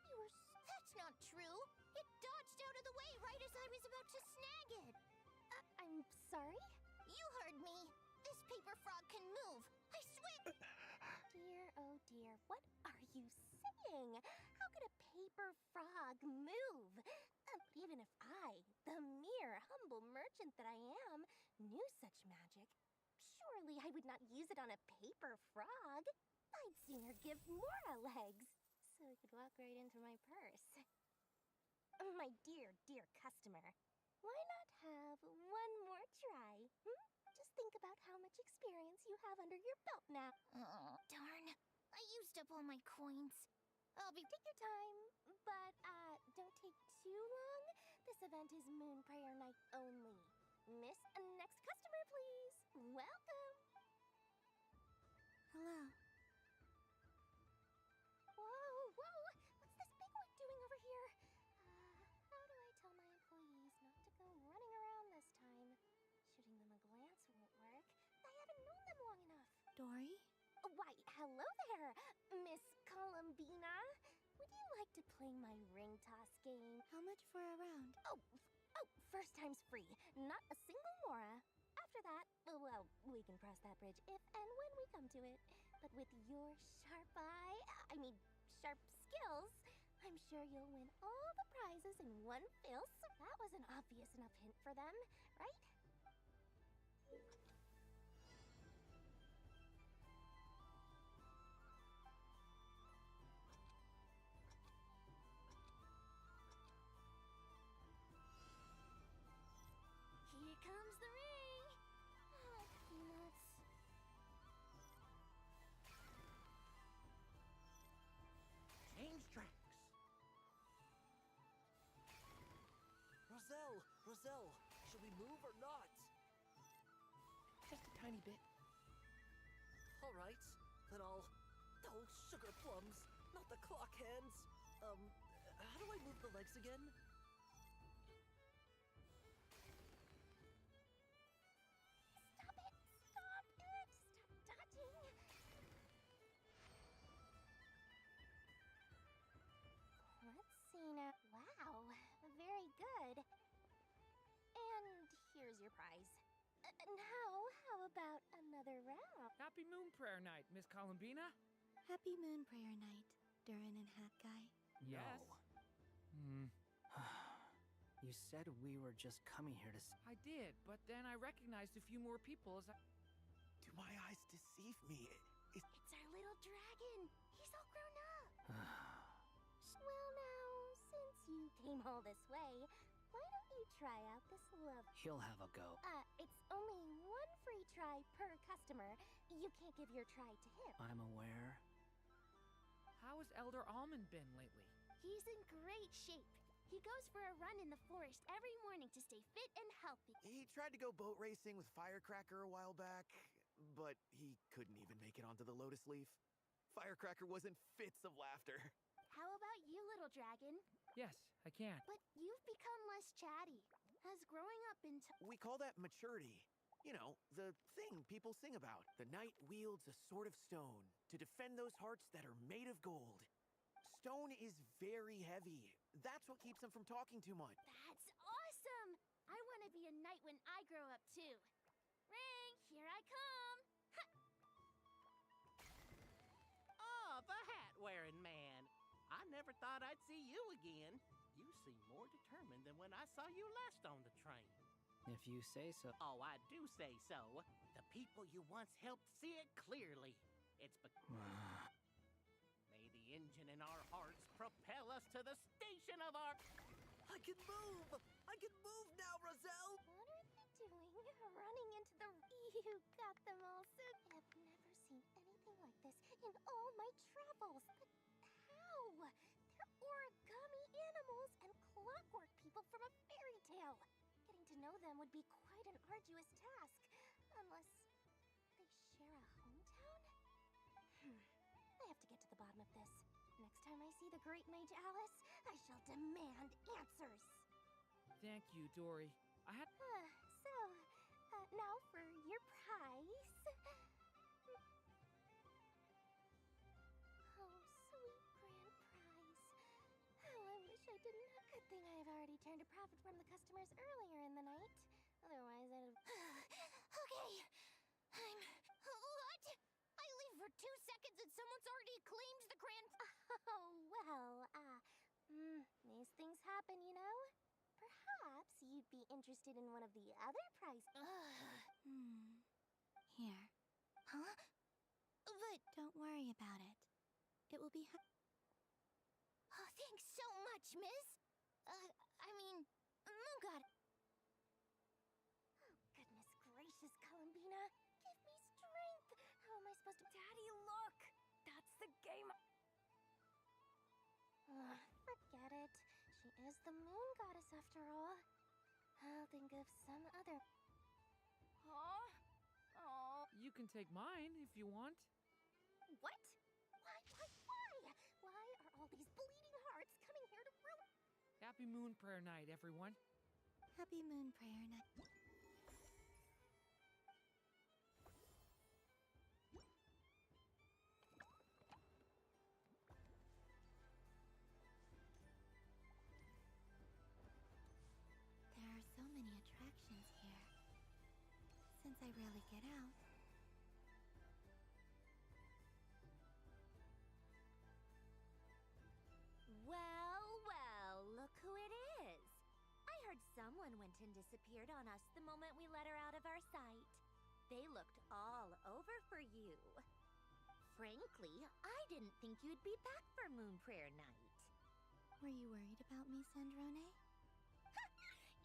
S2: You were... That's not true. It dodged out of the way right as I was about to snag it. I'm sorry? You heard me. This paper frog can move. I swear... Dear, oh dear, what are you saying? How could a paper frog move? Even if I, the mere humble merchant that I am, knew such magic, surely I would not use it on a paper frog. I'd sooner give Mora legs, so it could walk right into my purse. My dear, dear customer, why not have one more try? Just think about how much experience you have under your belt now. Oh, darn. I used up all my coins. Take your time, but don't take too long. This event is Moon Prayer Night only. Miss, next customer, please. Welcome.
S14: Hello.
S2: Whoa, whoa. What's this bigwig doing over here? How do I tell my employees not to go running around this time? Shooting them a glance won't work. I haven't known them long enough.
S14: Dory?
S2: Why, hello there, Miss Columbina. Would you like to play my ring toss game?
S14: How much for a round?
S2: Oh, first time's free. Not a single mora. After that, well, we can cross that bridge if and when we come to it. But with your sharp sharp skills, I'm sure you'll win all the prizes in one fell swoop. That was an obvious enough hint for them, right? Here comes the ring! Oh, peanuts.
S20: Change tracks! Roselle, should we move or not?
S7: Just a tiny bit.
S20: Alright, then I'll... Oh, sugar plums, not the clock hands. How do I move the legs again?
S2: Stop it! Stop dodging! Let's see now. Wow, very good. And here's your prize. Now, how about another round?
S7: Happy Moon Prayer Night, Miss Columbina.
S14: Happy Moon Prayer Night, Durin and Hat Guy.
S7: Yes.
S13: You said we were just coming here to
S7: I did, but then I recognized a few more people as I...
S21: Do my eyes deceive me?
S2: It's our little dragon. He's all grown up. Well now, since you came all this way, why don't you try out this love?
S13: He'll have a go.
S2: It's only one free try per customer. You can't give your try to him.
S13: I'm aware.
S7: How has Elder Almond been lately?
S2: He's in great shape. He goes for a run in the forest every morning to stay fit and healthy.
S21: He tried to go boat racing with Firecracker a while back, but he couldn't even make it onto the Lotus Leaf. Firecracker was in fits of laughter.
S2: How about you, little dragon?
S7: Yes, I can.
S2: But you've become less chatty. Has growing up into...
S21: We call that maturity. You know, the thing people sing about. The knight wields a sword of stone to defend those hearts that are made of gold. Stone is very heavy. That's what keeps him from talking too much.
S2: That's awesome! I want to be a knight when I grow up, too. Ring, here I come!
S22: Oh, the hat-wearing man. I never thought I'd see you again. You seem more determined than when I saw you last on the train.
S13: If you say so.
S22: Oh, I do say so. The people you once helped see it clearly. It's May the engine in our hearts propel us to the station of our...
S20: I can move! I can move now, Roselle!
S2: What are they doing? Running into the... You got them all so... I've never seen anything like this in all my travels. But how? They're origami animals and clockwork people from a fairy tale. Getting to know them would be quite an arduous task. Unless they share a hometown? I have to get to the bottom of this. Next time I see the great mage Alice, I shall demand answers.
S7: Thank you, Dory. I had...
S2: Now for your prize. Oh, sweet grand prize. How I wish I didn't have... Good thing I've already turned a profit from the customers earlier in the night. Otherwise I'd have... Okay. What? I leave for 2 seconds and someone's already claimed the grand... Oh, well, these things happen, you know? Perhaps you'd be interested in one of the other prizes.
S14: Here. Huh? But don't worry about it. It will be
S2: Oh, thanks so much, miss. Moon God. Oh, goodness gracious, Columbina. Give me strength. How am I supposed to... Daddy, look! That's the game... Forget it. She is the moon goddess after all. I'll think of some other... Oh.
S7: You can take mine if you want.
S2: What? Why? Why are all these bleeding hearts coming here to ruin...
S7: Happy Moon Prayer Night, everyone.
S14: Happy Moon Prayer Night. There are so many attractions here. Since I rarely get out.
S23: Well, look who it is. I heard someone went and disappeared on us the moment we let her out of our sight. They looked all over for you. Frankly, I didn't think you'd be back for Moon Prayer Night.
S14: Were you worried about me, Sandrone?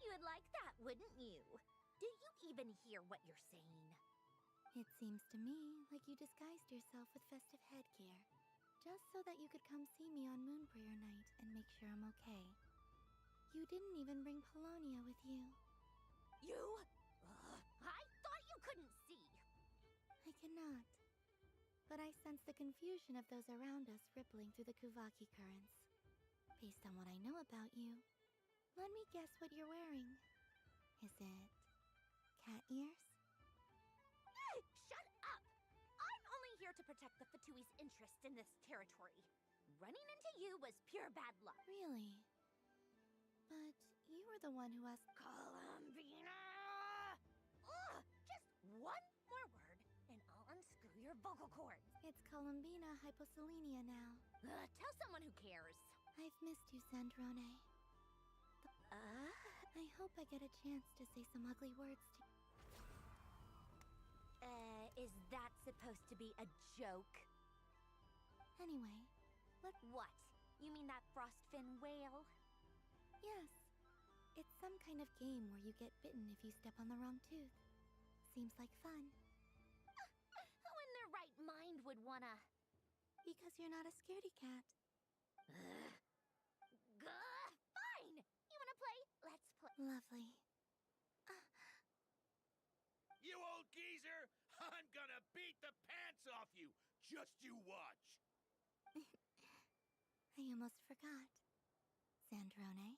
S23: You would like that, wouldn't you? Do you even hear what you're saying?
S14: It seems to me like you disguised yourself with festive headgear, just so that you could come see me on Moon Prayer Night and make sure I'm okay. You didn't even bring Polonia with you.
S23: You? I thought you couldn't see!
S14: I cannot. But I sense the confusion of those around us rippling through the Kuvaki currents. Based on what I know about you, let me guess what you're wearing. Is it... cat ears?
S23: Shut up! I'm only here to protect the Fatui's interest in this territory. Running into you was pure bad luck.
S14: Really? But you were the one who asked...
S23: Columbina! Ugh! Just one more word, and I'll unscrew your vocal cords.
S14: It's Columbina hyposelenia now.
S23: Tell someone who cares.
S14: I've missed you, Sandrone. I hope I get a chance to say some ugly words to you.
S23: Is that supposed to be a joke?
S14: Anyway,
S23: What? You mean that frostfin whale?
S14: Yes. It's some kind of game where you get bitten if you step on the wrong tooth. Seems like fun.
S23: Who in their right mind would wanna...
S14: Because you're not a scaredy cat.
S23: Fine! You wanna play? Let's play.
S14: Lovely.
S1: You old geezer! I'm gonna beat the pants off you! Just you watch!
S14: I almost forgot. Sandrone?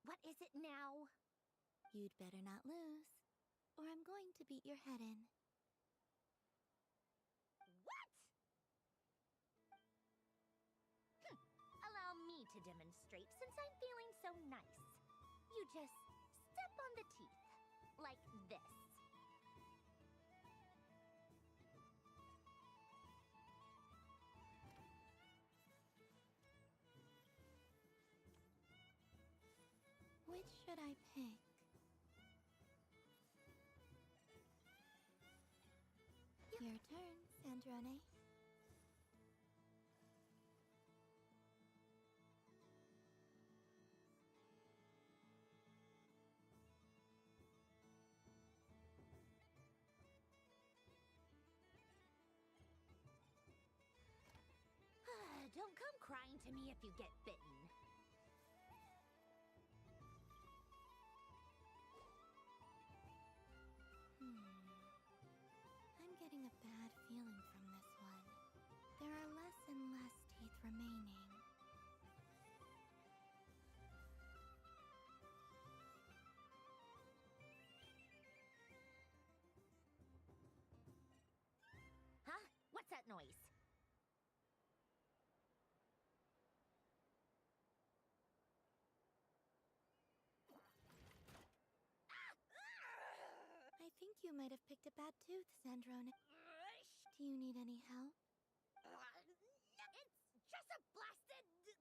S23: What is it now?
S14: You'd better not lose, or I'm going to beat your head in.
S23: What? Allow me to demonstrate since I'm feeling so nice. You just step on the teeth, like this.
S14: Which should I pick? Your turn, Sandrone.
S23: Don't come crying to me if you get bitten.
S14: I'm getting a bad feeling from this one. There are less and less teeth remaining.
S23: Huh? What's that noise?
S14: I think you might have picked a bad tooth, Sandrone. Do you need any help?
S23: It's just a blasted... tooth!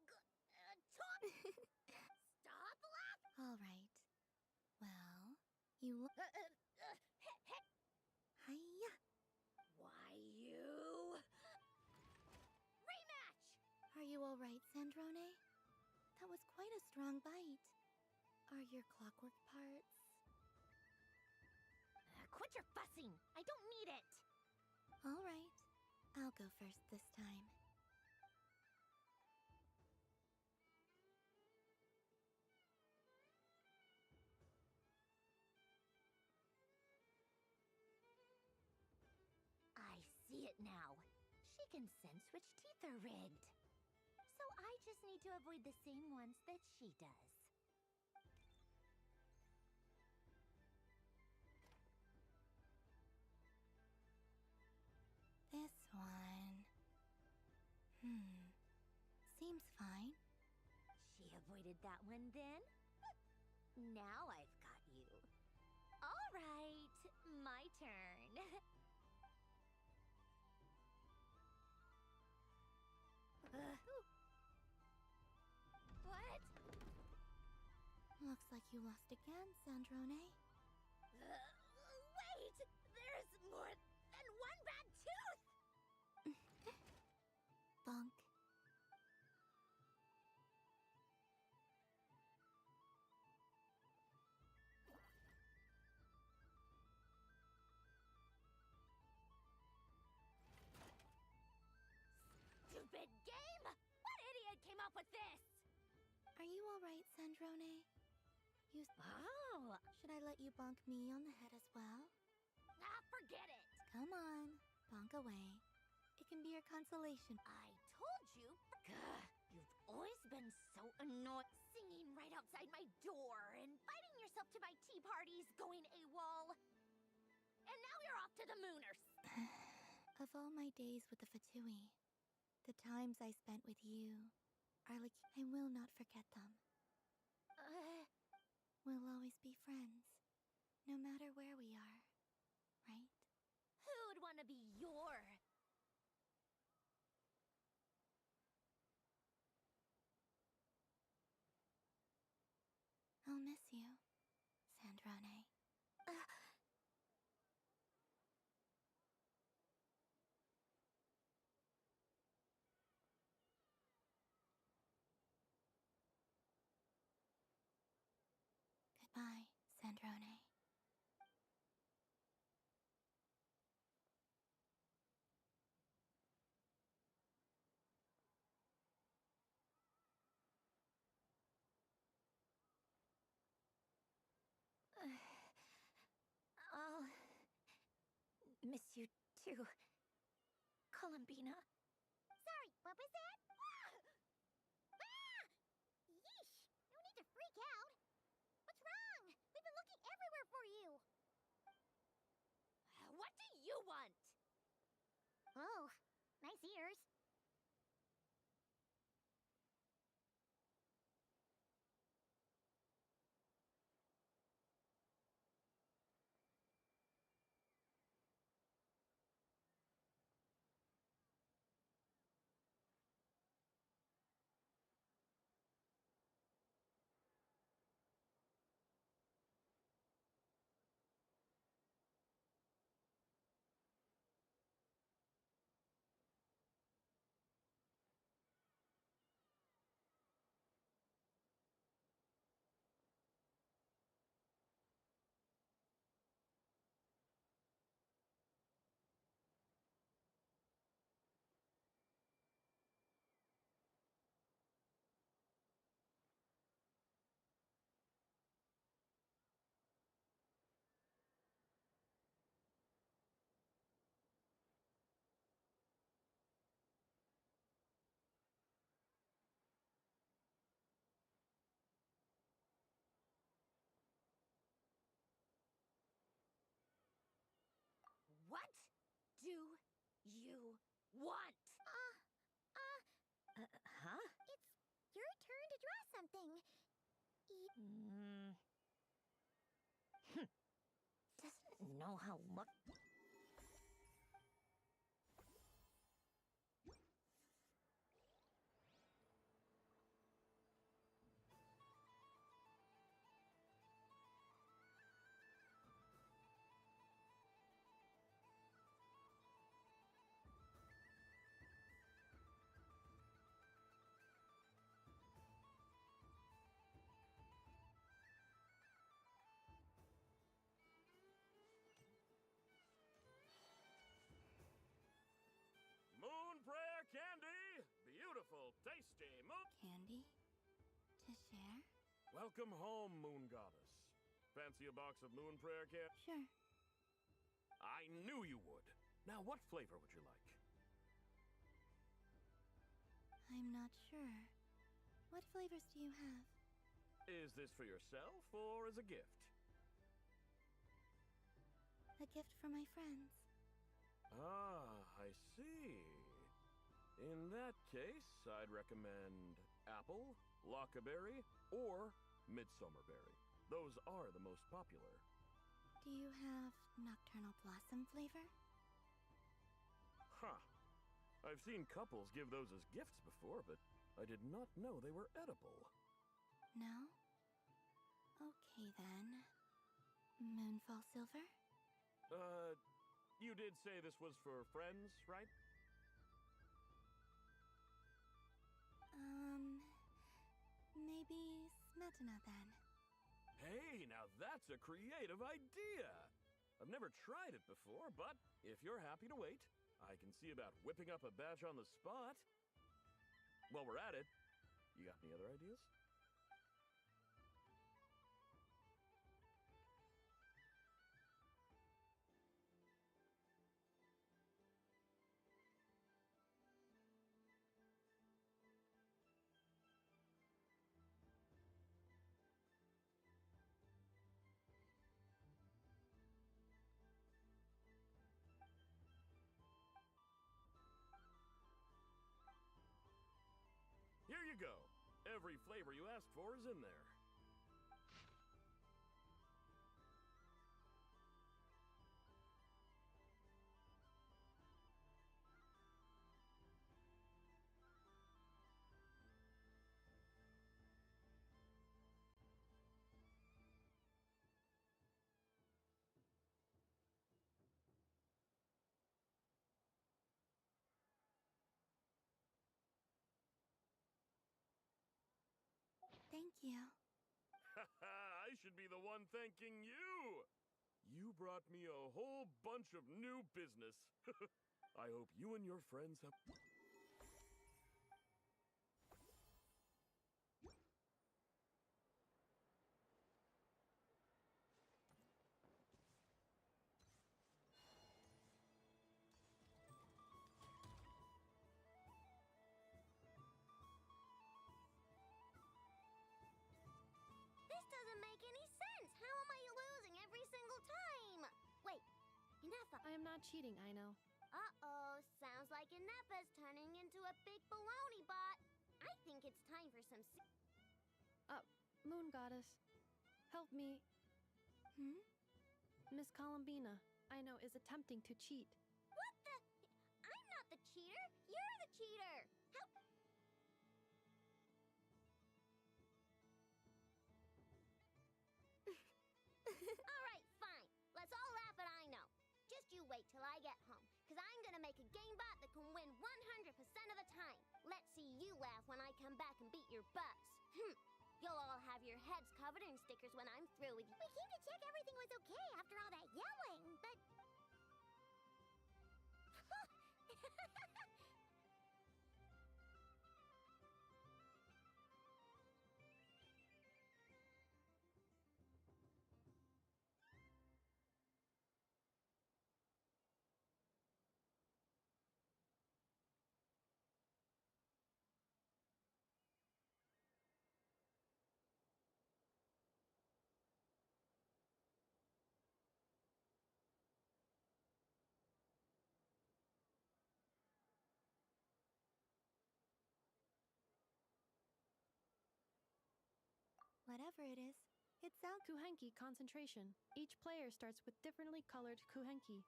S23: Stop laughing!
S14: All right. Well, you look... Hiya!
S23: Why you... Rematch!
S14: Are you all right, Sandrone? That was quite a strong bite. Are your clockwork parts...
S23: Quit your fussing! I don't need it!
S14: All right. I'll go first this time.
S23: I see it now. She can sense which teeth are rigged. So I just need to avoid the same ones that she does.
S14: This one... Seems fine.
S23: She avoided that one then? Now I've got you. All right, my turn. What?
S14: Looks like you lost again, Sandrone.
S23: Wait! There's more than one bad tooth!
S14: Bonk.
S23: Stupid game! What idiot came up with this?
S14: Are you all right, Sandrone? You...
S23: Oh!
S14: Should I let you bonk me on the head as well?
S23: Forget it!
S14: Come on, bonk away. It can be your consolation.
S23: I told you! You've always been so annoying. Singing right outside my door, inviting yourself to my tea parties, going AWOL. And now you're off to the Mooners.
S14: Of all my days with the Fatui, the times I spent with you are like... I will not forget them. We'll always be friends, no matter where we are, right?
S23: Who'd want to be your miss you too, Columbina.
S2: Sorry, what was that? Ah! Ah! Yeesh! No need to freak out. What's wrong? We've been looking everywhere for you.
S23: What do you want?
S2: Oh, nice ears.
S23: What do you want? Huh?
S2: It's your turn to draw something.
S23: Doesn't know how much.
S12: Moon prayer candy! Beautiful, tasty moon.
S14: Candy? To share?
S12: Welcome home, moon goddess. Fancy a box of moon prayer candy?
S14: Sure.
S12: I knew you would. Now, what flavor would you like?
S14: I'm not sure. What flavors do you have?
S12: Is this for yourself or as a gift?
S14: A gift for my friends.
S12: Ah, I see. In that case, I'd recommend apple, lockaberry, or midsummerberry. Those are the most popular.
S14: Do you have nocturnal blossom flavor?
S12: Huh. I've seen couples give those as gifts before, but I did not know they were edible.
S14: No? Okay then. Moonfall silver?
S12: You did say this was for friends, right?
S14: Maybe smetana then.
S12: Hey, now that's a creative idea! I've never tried it before, but if you're happy to wait, I can see about whipping up a batch on the spot. While we're at it, you got any other ideas? Here you go. Every flavor you asked for is in there.
S14: Thank you.
S12: I should be the one thanking you! You brought me a whole bunch of new business. I hope you and your friends have...
S4: I'm not cheating, I know.
S23: Uh-oh, sounds like Inepa's turning into a big baloney bot. I think it's time for some
S4: Moon Goddess, help me. Miss Columbina, I know, is attempting to cheat.
S23: What the? I'm not the cheater. You're the cheater. How? All right, fine. Let's all laugh at I know. Just you wait till I get home, because I'm gonna make a game bot that can win 100% of the time. Let's see you laugh when I come back and beat your butts. You'll all have your heads covered in stickers when I'm through with you.
S2: We came to check everything was okay after all that yelling, but...
S14: Whatever it is, it sounds...
S4: Kuhenki concentration. Each player starts with differently colored Kuhenki.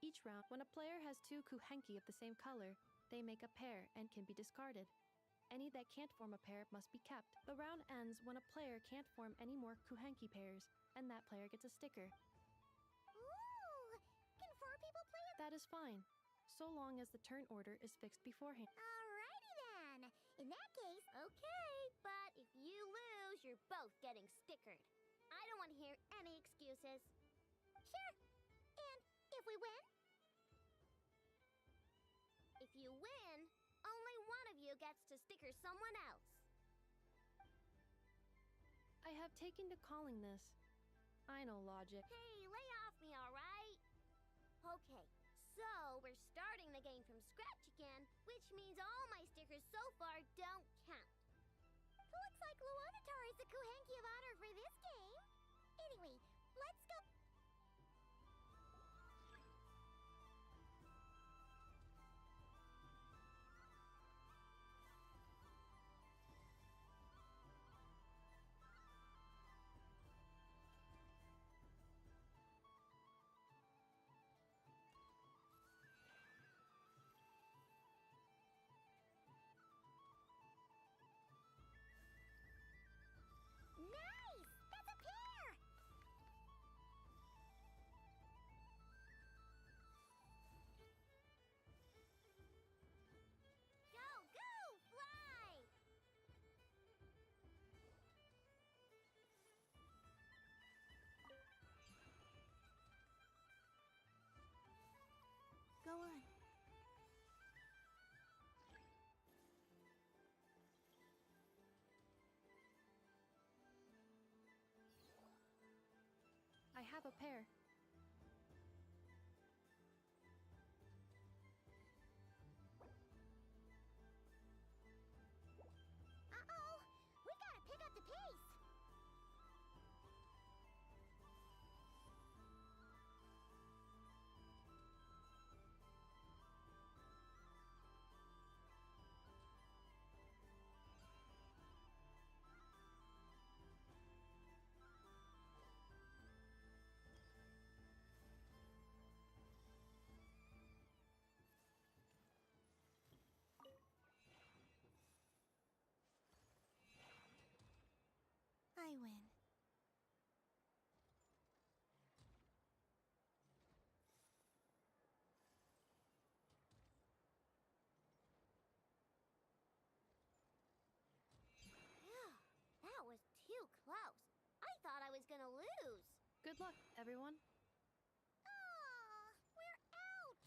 S4: Each round, when a player has 2 Kuhenki of the same color, they make a pair and can be discarded. Any that can't form a pair must be kept. The round ends when a player can't form any more Kuhenki pairs, and that player gets a sticker.
S2: Ooh! Can 4 people play it?
S4: That is fine, so long as the turn order is fixed beforehand.
S2: Alrighty then. In that case...
S23: Okay, but if you lose, you're both getting stickered. I don't want to hear any excuses.
S2: Sure. And if we win?
S23: If you win, only one of you gets to sticker someone else.
S4: I have taken to calling this. I know logic.
S23: Hey, lay off me, all right? Okay, so we're starting the game from scratch again, which means all my stickers so far don't count.
S2: Looks like Luonatar is the Kuhenki of honor for this game. Anyway, let's go... Nice! That's a pair!
S23: Go, go, fly!
S14: Go on.
S4: I have a pair.
S2: Uh-oh! We gotta pick up the pace!
S14: I win.
S23: Phew, that was too close. I thought I was gonna lose.
S4: Good luck, everyone.
S2: Aw, we're out!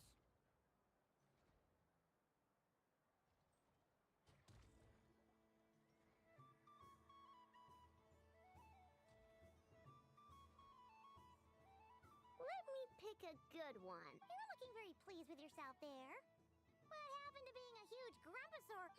S23: Let me pick a good one.
S2: You're looking very pleased with yourself there. What happened to being a huge grumposaur?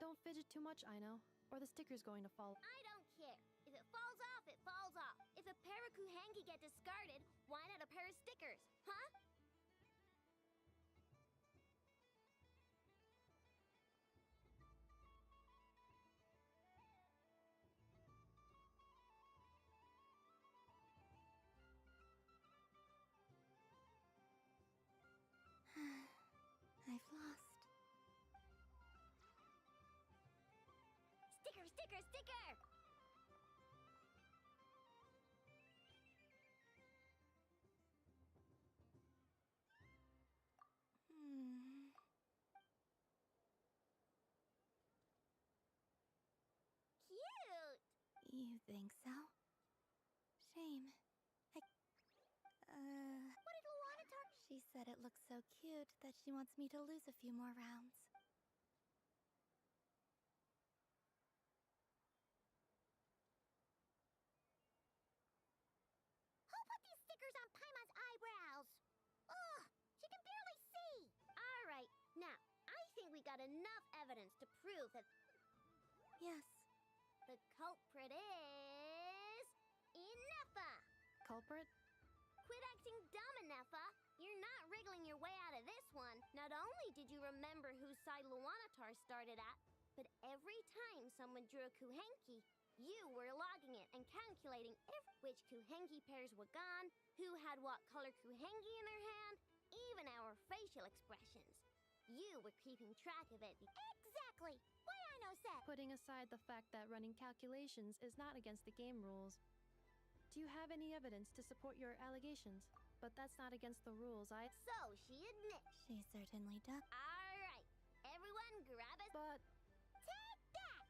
S4: Don't fidget too much, Aino, or the sticker's going to fall.
S2: I don't care. If it falls off, it falls off. If a pair of Kuhenki get discarded, why not a pair of stickers? Huh?
S14: I've lost.
S2: Sticker, sticker, sticker! Cute!
S14: You think so? Shame.
S2: What did Luana talk?
S14: She said it looks so cute that she wants me to lose a few more rounds.
S2: Who put these stickers on Paimon's eyebrows? Ugh, she can barely see! Alright, now, I think we got enough evidence to prove that
S14: Yes.
S2: the culprit is... Ineffa!
S4: Culprit?
S2: Quit acting dumb, Ineffa! You're not wriggling your way out of this one. Not only did you remember whose side Luanatar started at, but every time someone drew a Kuhenki, you were logging it and calculating which Kuhenki pairs were gone, who had what color Kuhenki in their hand, even our facial expressions. You were keeping track of it. Exactly! Why I know said.
S4: Putting aside the fact that running calculations is not against the game rules, do you have any evidence to support your allegations? But that's not against the rules,
S2: So, she admits.
S14: She certainly does.
S2: Alright, everyone grab a...
S4: But...
S2: Take that!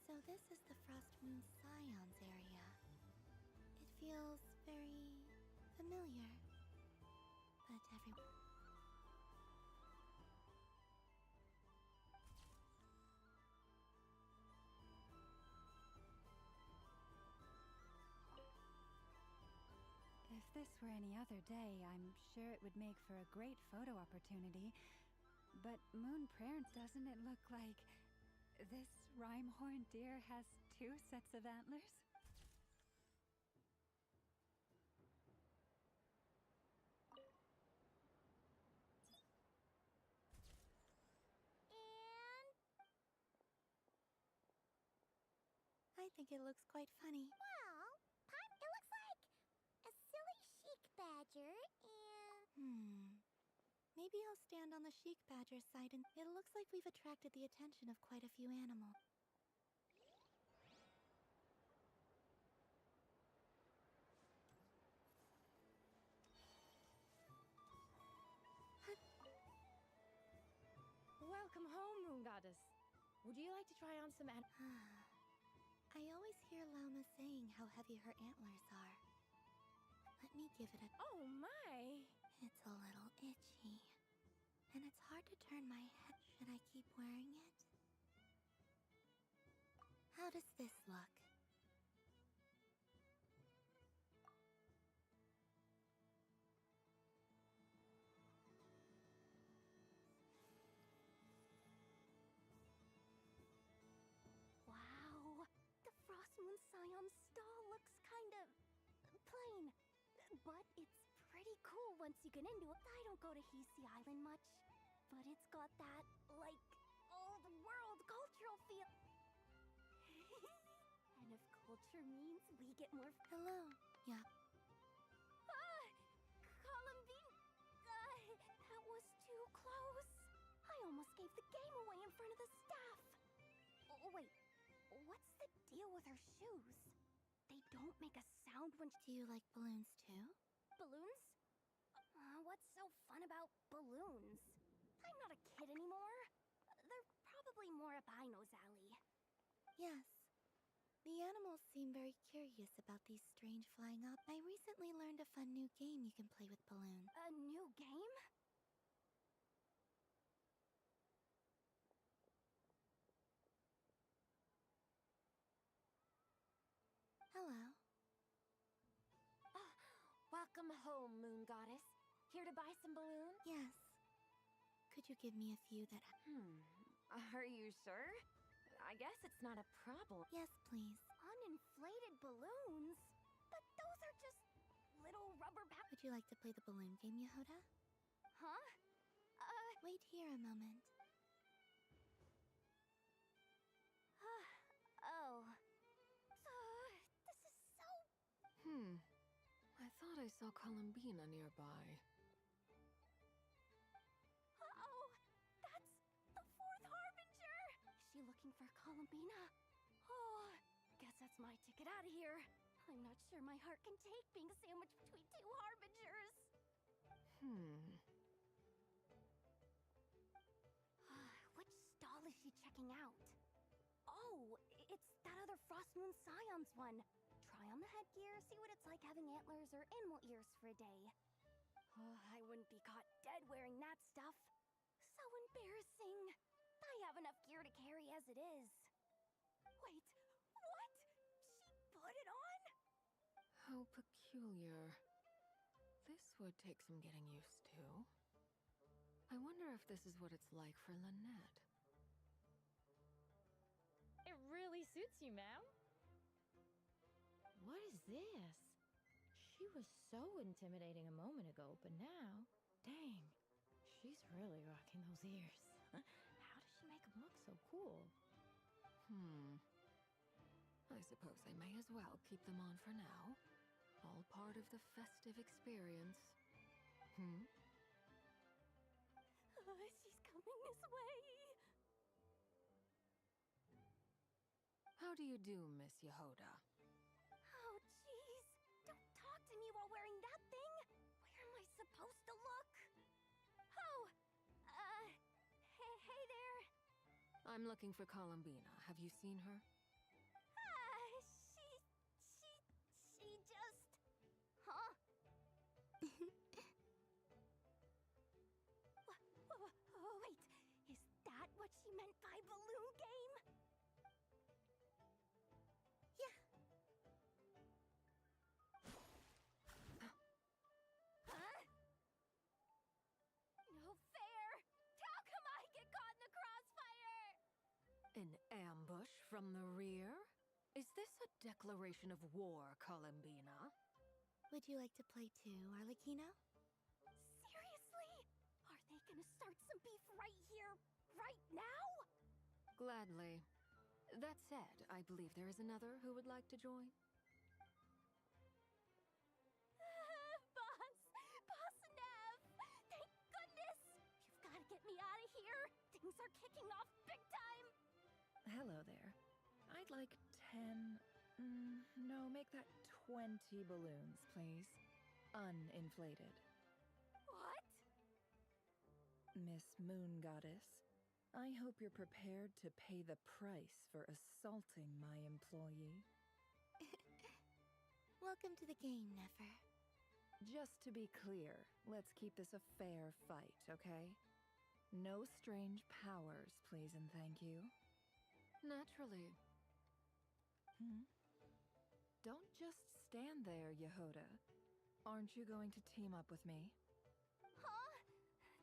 S14: So this is the Frost Moon Scions area. It feels very familiar. But
S6: If this were any other day, I'm sure it would make for a great photo opportunity. But Moon Prayer, doesn't it look like this rhyme-horned deer has 2 sets of antlers?
S14: I think it looks quite funny.
S2: Well, it looks like a silly chic badger and...
S14: Maybe I'll stand on the Sheik Badger's side, and it looks like we've attracted the attention of quite a few animals.
S4: Welcome home, Moon Goddess. Would you like to try on some
S14: I always hear Llama saying how heavy her antlers are. Let me give it a...
S4: Oh my!
S14: It's a little itchy. And it's hard to turn my head. Should I keep wearing it? How does this look?
S3: Wow! The Frost Moon Scion stall
S2: But it's pretty cool once you get into it. I don't go to Hisi Island much, but it's got that, like, old world cultural feel. And if culture means we get more.
S14: Hello. Yeah.
S2: Ah! Columbine! That was too close. I almost gave the game away in front of the staff. Oh, wait. What's the deal with her shoes? They don't make a sound when.
S14: Do you like balloons too?
S2: Balloons? What's so fun about balloons? I'm not a kid anymore. They're probably more up Aino's alley.
S14: Yes. The animals seem very curious about these strange flying objects. I recently learned a fun new game you can play with balloons.
S2: A new game?
S14: Hello.
S3: Welcome home, Moon Goddess. Here to buy some balloons?
S14: Yes. Could you give me a few that...
S3: Are you sure? I guess it's not a problem.
S14: Yes, please.
S2: Uninflated balloons? But those are just little rubber
S14: Would you like to play the balloon game, Yehoda?
S2: Huh?
S14: Wait here a moment.
S2: Oh. This is so...
S11: I thought I saw Columbina nearby.
S2: Uh-oh! That's the fourth harbinger! Is she looking for Columbina? Oh, guess that's my ticket out of here. I'm not sure my heart can take being sandwiched between two harbingers. Which stall is she checking out? Oh, it's that other Frost Moon Scion's one. Try on the headgear, see what it's like having antlers or animal ears for a day. Oh, I wouldn't be caught dead wearing that stuff. So embarrassing. I have enough gear to carry as it is. Wait, what? She put it on?
S11: How peculiar. This would take some getting used to. I wonder if this is what it's like for Lynette.
S5: It really suits you, ma'am. What is this? She was so intimidating a moment ago, but now, dang, she's really rocking those ears. How does she make them look so cool?
S11: I suppose I may as well keep them on for now. All part of the festive experience.
S2: She's coming this way.
S11: How do you do, Miss Yehoda?
S2: Oh, jeez. Don't talk to me while wearing that thing. Where am I supposed to look? Oh, hey there.
S11: I'm looking for Columbina. Have you seen her?
S2: She just... Huh? Oh, wait. Is that what she meant by balloon game?
S14: Yeah.
S2: Huh? No fair. How come I get caught in the crossfire?
S11: An ambush from the rear? Is this a declaration of war, Columbina?
S14: Would you like to play too, Arlecchino?
S2: Seriously? Are they gonna start some beef right here, right now?
S11: Gladly. That said, I believe there is another who would like to join.
S2: Boss Nev! Thank goodness! You've gotta get me out of here! Things are kicking off big time!
S11: Hello there. I'd like 10... no, make that 20 balloons, please. Uninflated.
S2: What?
S11: Miss Moon Goddess, I hope you're prepared to pay the price for assaulting my employee.
S14: Welcome to the game, Nefer.
S11: Just to be clear, let's keep this a fair fight, okay? No strange powers, please and thank you. Naturally. Don't just stand there, Yehoda. Aren't you going to team up with me?
S2: Huh?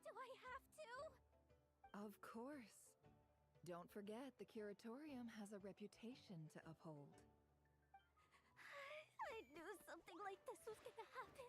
S2: Do I have to?
S11: Of course. Don't forget, the Curatorium has a reputation to uphold.
S2: I
S23: I knew something like this was gonna happen.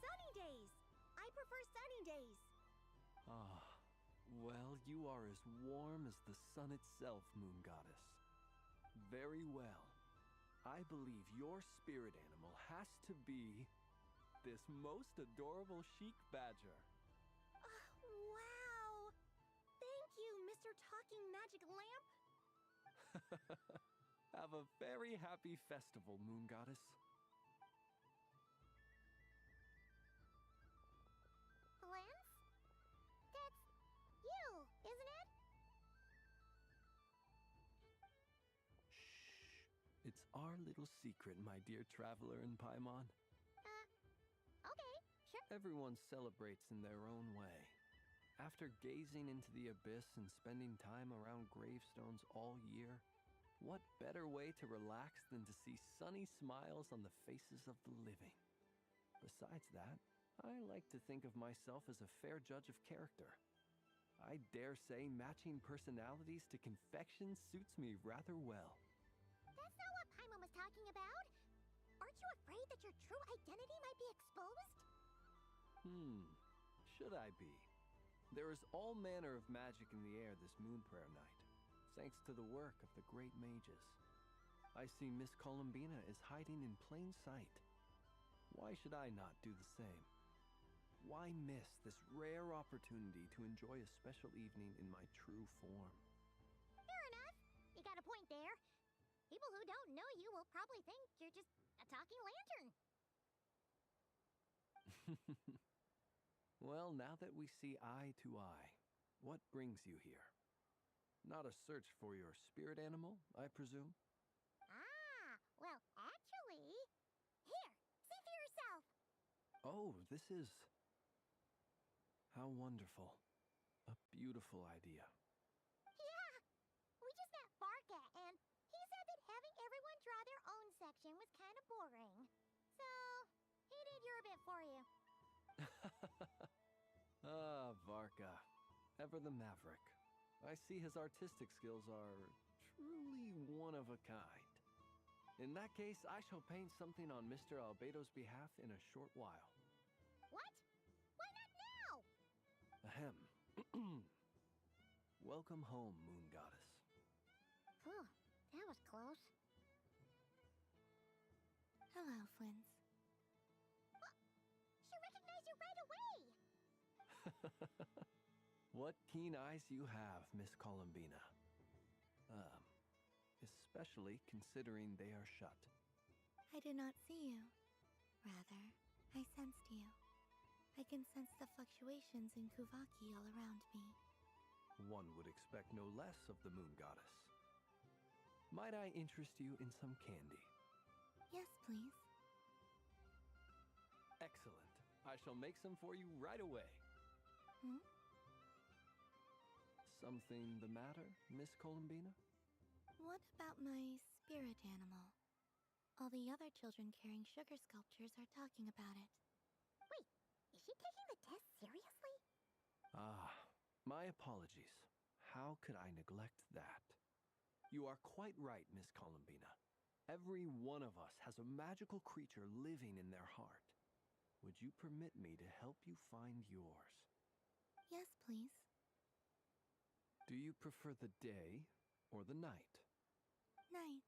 S23: Sunny days! I prefer sunny days.
S8: Ah, well, you are as warm as the sun itself, Moon Goddess. Very well. I believe your spirit animal has to be this most adorable chic badger.
S23: Wow! Thank you, Mr. Talking Magic Lamp.
S8: Have a very happy festival, Moon Goddess.
S2: Lance? That's you, isn't it?
S8: It's our little secret, my dear traveler in Paimon.
S2: Okay, sure.
S8: Everyone celebrates in their own way. After gazing into the abyss and spending time around gravestones all year, what better way to relax than to see sunny smiles on the faces of the living? Besides that, I like to think of myself as a fair judge of character. I dare say matching personalities to confection suits me rather well.
S2: That's not what Paimon was talking about. Aren't you afraid that your true identity might be exposed?
S8: Should I be? There is all manner of magic in the air this moon prayer night, thanks to the work of the great mages. I see Miss Columbina is hiding in plain sight. Why should I not do the same? Why miss this rare opportunity to enjoy a special evening in my true form?
S2: Fair enough. You got a point there. People who don't know you will probably think you're just a talking lantern.
S8: Well, now that we see eye to eye, what brings you here? Not a search for your spirit animal, I presume?
S2: Well, actually... Here, see for yourself.
S8: Oh, this is... How wonderful. A beautiful idea.
S2: Yeah! We just met Varka, and he said that having everyone draw their own section was kind of boring. So, he did your bit for you.
S8: Ah, Varka. Ever the maverick. I see his artistic skills are truly one of a kind. In that case, I shall paint something on Mr. Albedo's behalf in a short while.
S2: What? Why not now?
S8: Ahem. Welcome home, Moon Goddess.
S2: Phew, that was close.
S14: Hello, Flins.
S2: She recognized you right away!
S8: What keen eyes you have, Miss Columbina. Especially considering they are shut.
S14: I did not see you. Rather, I sensed you. I can sense the fluctuations in Kuvaki all around me.
S8: One would expect no less of the Moon Goddess. Might I interest you in some candy?
S14: Yes, please.
S8: Excellent. I shall make some for you right away.
S3: Hmm?
S8: Something the matter, Miss Columbina?
S14: What about my spirit animal? All the other children carrying sugar sculptures are talking about it.
S2: Wait, is she taking the test seriously?
S8: Ah, my apologies. How could I neglect that? You are quite right, Miss Columbina. Every one of us has a magical creature living in their heart. Would you permit me to help you find yours?
S14: Yes, please.
S8: Do you prefer the day or the night?
S14: Night.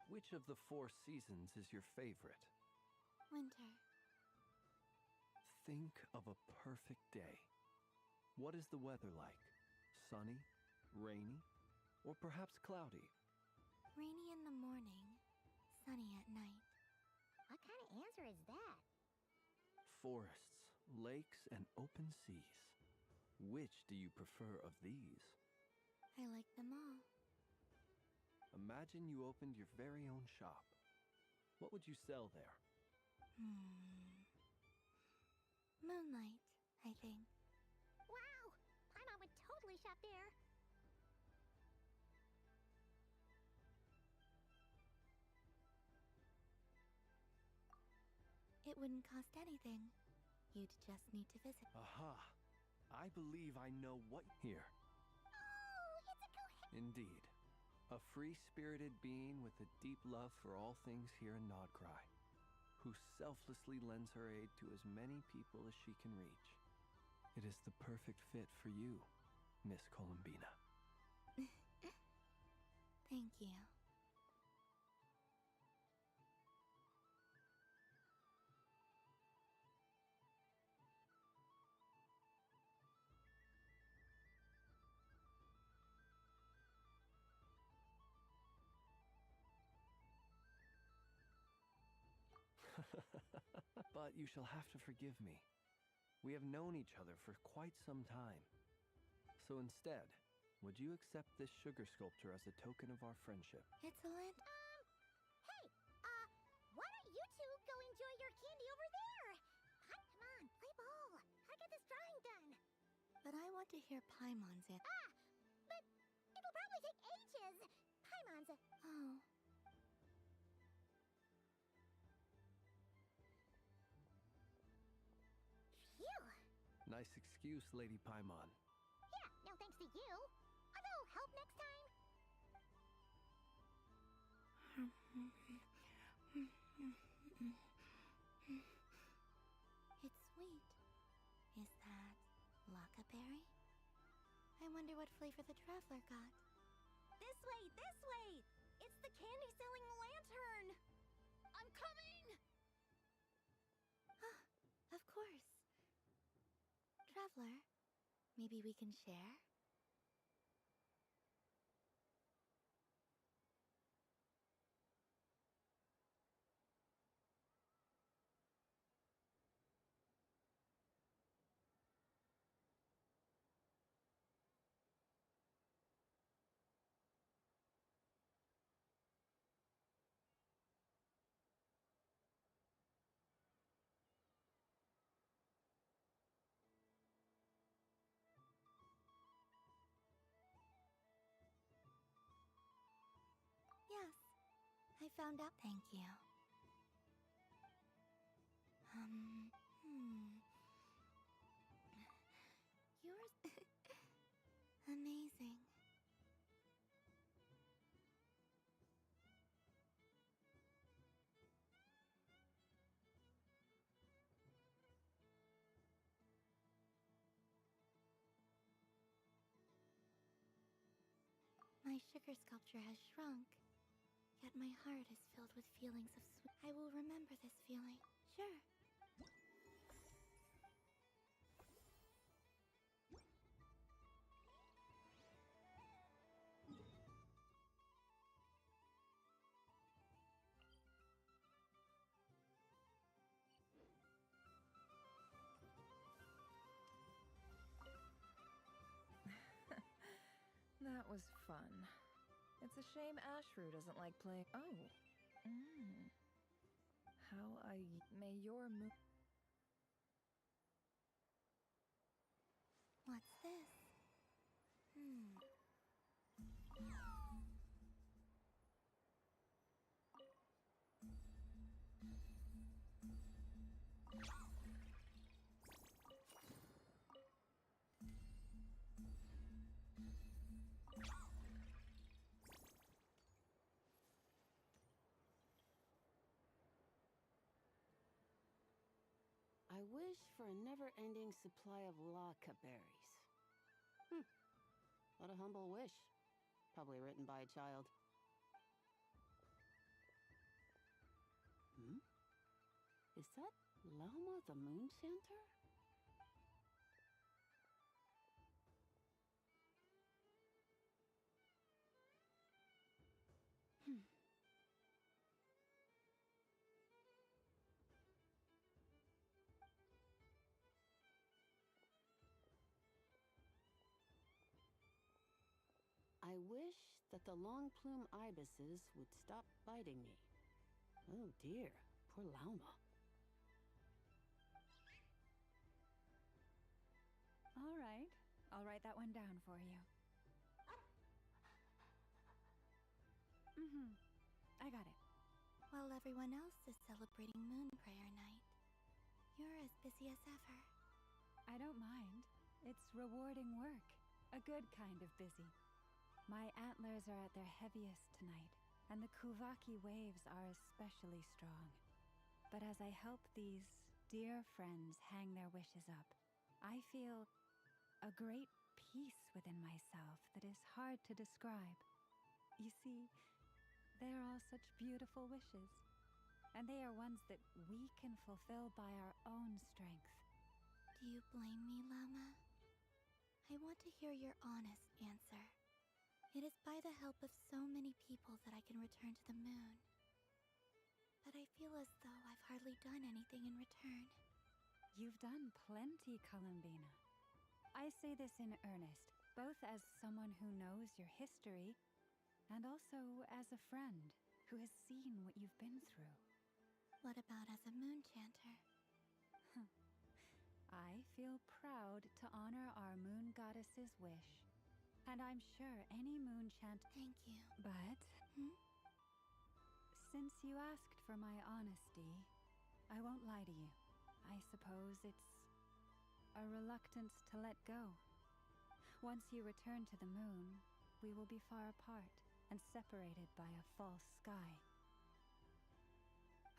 S8: Which of the 4 seasons is your favorite?
S14: Winter.
S8: Think of a perfect day. What is the weather like? Sunny, rainy, or perhaps cloudy?
S14: Rainy in the morning, sunny at night.
S2: What kind of answer is that?
S8: Forests, lakes, and open seas. Which do you prefer of these?
S14: I like them all.
S8: Imagine you opened your very own shop. What would you sell there?
S14: Moonlight, I think.
S2: Wow! Paimon would totally shop there.
S14: It wouldn't cost anything. You'd just need to visit.
S8: Aha! I believe I know what... Here.
S2: Oh, it's a
S8: Indeed. A free-spirited being with a deep love for all things here in Nodcry, who selflessly lends her aid to as many people as she can reach. It is the perfect fit for you, Miss Columbina.
S14: Thank you.
S8: But you shall have to forgive me. We have known each other for quite some time. So instead, would you accept this sugar sculpture as a token of our friendship?
S14: It's a land.
S2: Hey, why don't you two go enjoy your candy over there? Come on, play ball. I'll get this drawing done.
S14: But I want to hear Paimon's it.
S2: But it'll probably take ages. Paimon's.
S14: Oh.
S2: Phew.
S8: Nice excuse, Lady Paimon.
S2: Yeah, no thanks to you. I'll help next time.
S14: It's sweet. Is that lockaberry? I wonder what flavor the traveler got.
S23: This way, this way! It's the candy-selling lantern! I'm coming!
S14: Of course. Traveler, maybe we can share? Yes. I found out. Thank you. Yours. Amazing. My sugar sculpture has shrunk, yet my heart is filled with feelings of sweet. I will remember this feeling. Sure.
S11: That was fun. It's a shame Ashru doesn't like playing. Oh. how may your moon.
S14: What's this?
S9: I wish for a never-ending supply of laka berries. What a humble wish. Probably written by a child. Is that Lauma the Moon Chanter? I wish that the long plume ibises would stop biting me. Oh dear, poor Lauma.
S6: All right, I'll write that one down for you. I got it.
S14: While everyone else is celebrating Moon Prayer Night, you're as busy as ever.
S6: I don't mind. It's rewarding work. A good kind of busy. My antlers are at their heaviest tonight, and the Kuvaki waves are especially strong. But as I help these dear friends hang their wishes up, I feel a great peace within myself that is hard to describe. You see, they are all such beautiful wishes, and they are ones that we can fulfill by our own strength.
S14: Do you blame me, Lauma? I want to hear your honest answer. It is by the help of so many people that I can return to the moon. But I feel as though I've hardly done anything in return.
S6: You've done plenty, Columbina. I say this in earnest, both as someone who knows your history, and also as a friend who has seen what you've been through.
S14: What about as a moon chanter?
S6: I feel proud to honor our moon goddess's wish. And I'm sure any moon chant.
S14: Thank you.
S6: But since you asked for my honesty, I won't lie to you. I suppose it's a reluctance to let go. Once you return to the moon, we will be far apart and separated by a false sky.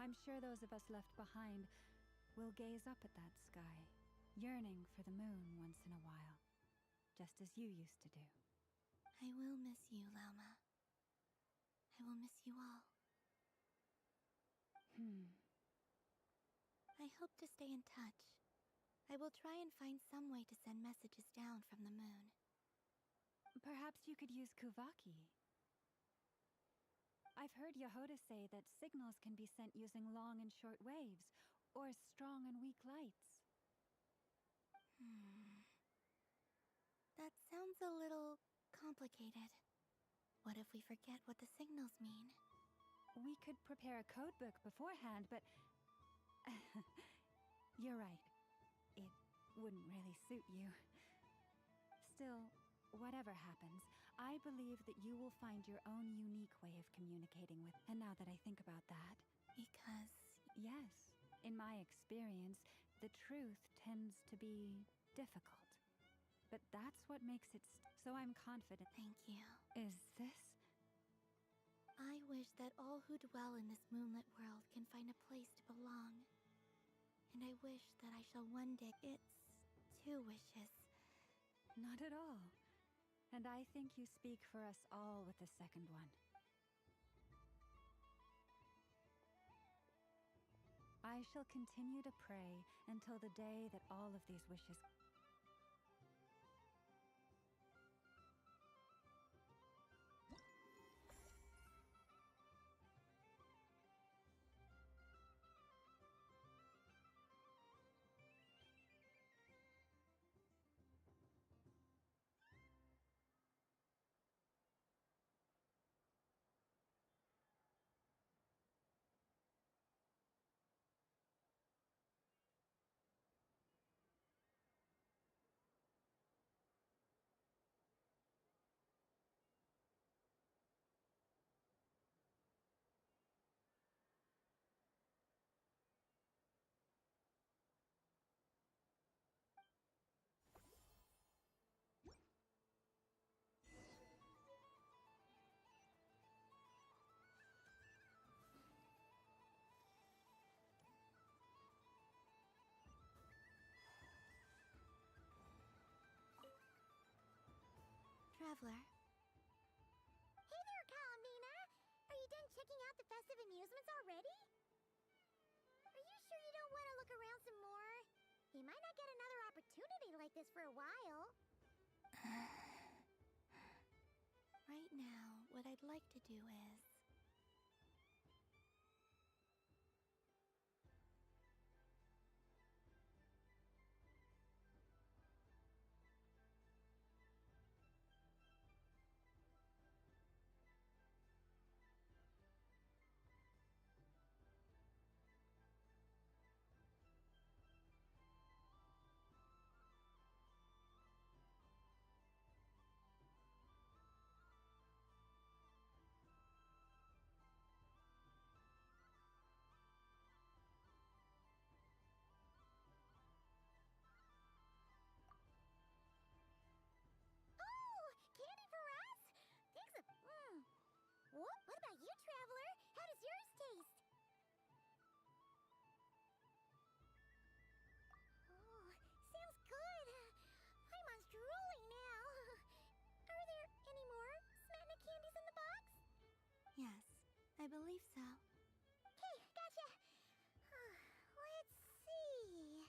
S6: I'm sure those of us left behind will gaze up at that sky, yearning for the moon once in a while, just as you used to do.
S14: I will miss you, Lauma. I will miss you all. I hope to stay in touch. I will try and find some way to send messages down from the moon.
S6: Perhaps you could use Kuvaki. I've heard Yehoda say that signals can be sent using long and short waves, or strong and weak lights.
S14: That sounds a little complicated. What if we forget what the signals mean?
S6: We could prepare a code book beforehand, but you're right. It wouldn't really suit you. Still, whatever happens, I believe that you will find your own unique way of communicating with. And now that I think about that,
S14: because
S6: yes, in my experience, the truth tends to be difficult. But that's what makes it so I'm confident.
S14: Thank you.
S6: Is this?
S14: I wish that all who dwell in this moonlit world can find a place to belong. And I wish that I shall one day. It's 2 wishes.
S6: Not at all. And I think you speak for us all with the second one. I shall continue to pray until the day that all of these wishes.
S14: Traveler.
S2: Hey there, Kalamina! Are you done checking out the festive amusements already? Are you sure you don't want to look around some more? You might not get another opportunity like this for a while.
S14: Right now, what I'd like to do is...
S2: Oh, candy for us? Thanks a... What about you, Traveler? How does yours taste? Oh, sounds good. Paimon's drooling now. Are there any more Smatna candies in the box?
S14: Yes, I believe so.
S2: Okay, gotcha. Let's see.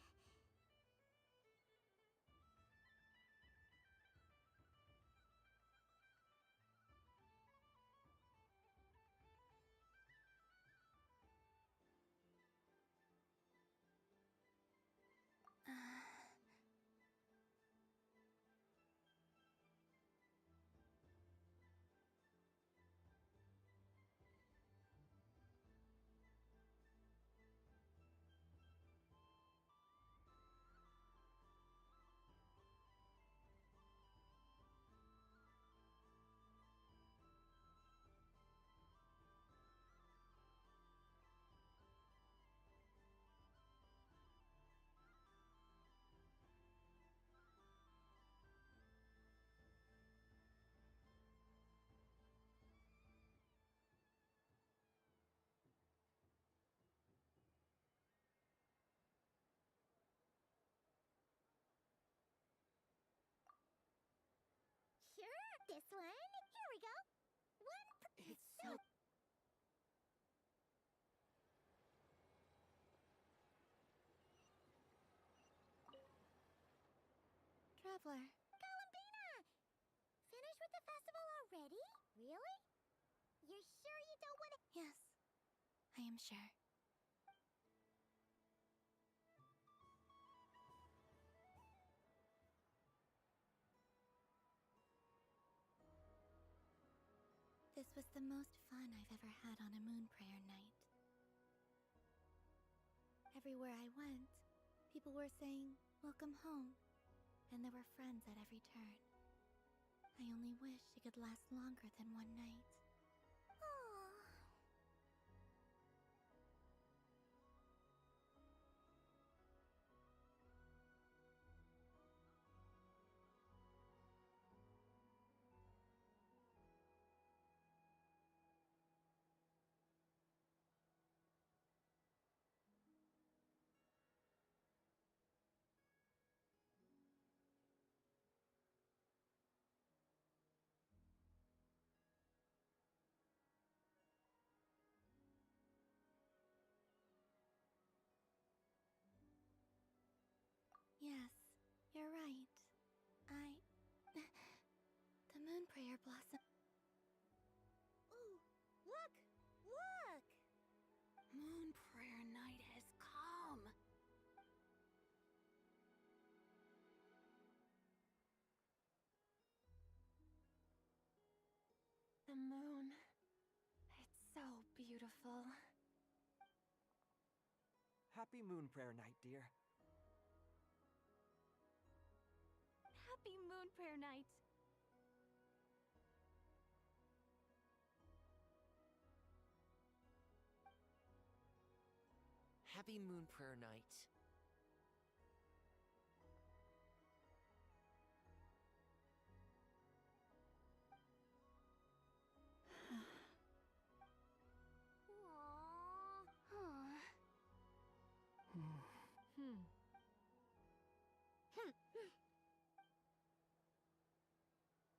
S2: Sure, this one. Here we go.
S10: It's so...
S14: Traveler.
S2: Columbina! Finished with the festival already? Really? You're sure you don't want to...
S14: Yes, I am sure. This was the most fun I've ever had on a moon prayer night. Everywhere I went, people were saying, "Welcome home," and there were friends at every turn. I only wish it could last longer than one night.
S2: Oh.
S14: Yes, you're right. The moon prayer blossom.
S2: Ooh, look! Look!
S9: Moon prayer night has come.
S3: The moon. It's so beautiful.
S15: Happy Moon Prayer Night, dear.
S3: Happy Moon Prayer Night.
S16: Happy Moon Prayer Night.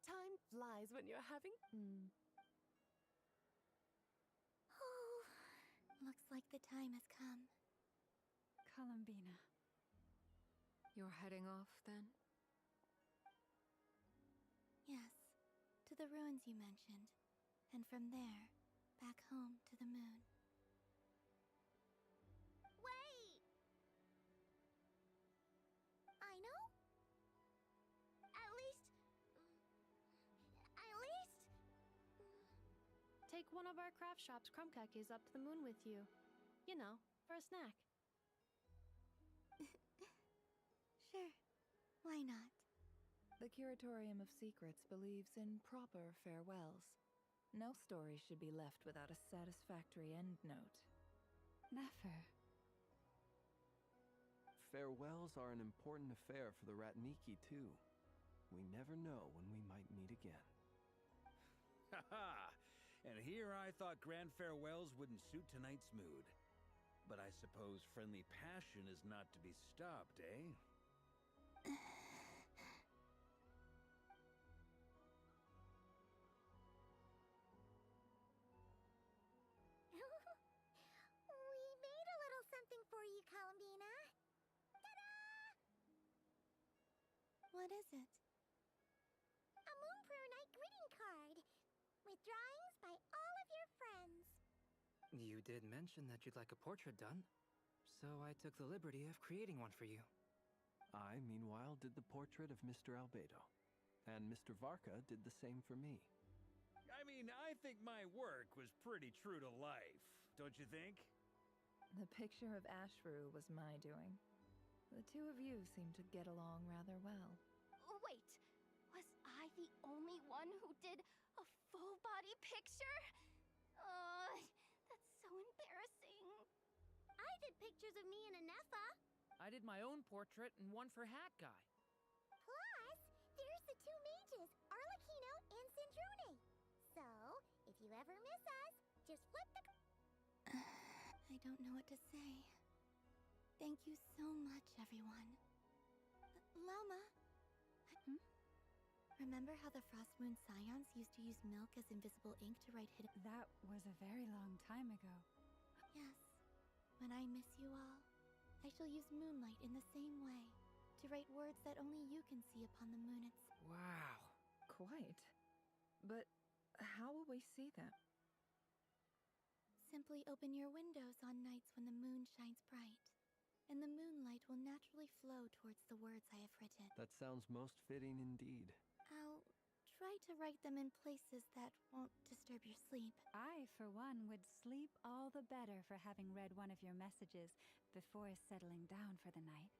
S10: Time flies when you're having.
S14: Oh, looks like the time has come.
S6: Columbina.
S5: You're heading off then?
S14: Yes, to the ruins you mentioned. And from there, back home to the moon.
S2: Wait! I know? At least...
S4: Take one of our craft shops crumb-cakes up to the moon with you. You know, for a snack.
S14: Sure. Why not?
S11: The Curatorium of Secrets believes in proper farewells. No story should be left without a satisfactory endnote.
S6: Never.
S8: Farewells are an important affair for the Ratniki, too. We never know when we might meet again.
S1: Haha! And here I thought grand farewells wouldn't suit tonight's mood. But I suppose friendly passion is not to be stopped, eh?
S2: We made a little something for you, Columbina. Ta-da!
S14: What is it?
S2: A Moon Prayer Night greeting card with drawings by all of your friends.
S13: You did mention that you'd like a portrait done, so I took the liberty of creating one for you.
S8: I, meanwhile, did the portrait of Mr. Albedo, and Mr. Varka did the same for me.
S1: I mean, I think my work was pretty true to life, don't you think?
S11: The picture of Ashru was my doing. The two of you seem to get along rather well.
S23: Wait, was I the only one who did a full body picture? That's so embarrassing.
S2: I did pictures of me and Anefa.
S7: I did my own portrait and one for Hat Guy.
S2: Plus, there's the two mages, Arlecchino and Sandrune. So, if you ever miss us, just flip the...
S14: I don't know what to say. Thank you so much, everyone. Loma. Remember how the Frost Moon Scions used to use milk as invisible ink to write hidden...
S6: That was a very long time ago.
S14: Yes. When I miss you all, I shall use moonlight in the same way, to write words that only you can see upon the moon
S11: Wow. Quite. But how will we see them?
S14: Simply open your windows on nights when the moon shines bright, and the moonlight will naturally flow towards the words I have written.
S8: That sounds most fitting indeed.
S14: I'll try to write them in places that won't disturb your sleep.
S6: I, for one, would sleep all the better for having read one of your messages before settling down for the night.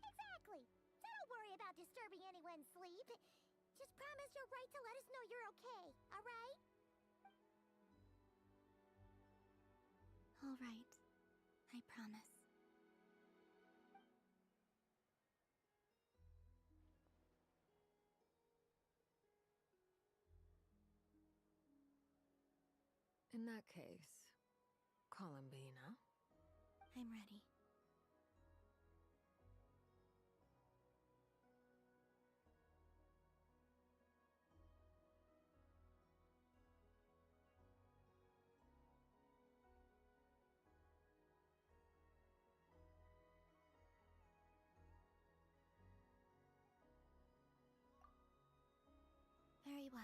S2: Exactly. So don't worry about disturbing anyone's sleep. Just promise you'll write to let us know you're okay, alright?
S14: All right. I promise.
S5: In that case, Columbina.
S14: I'm ready. Very well.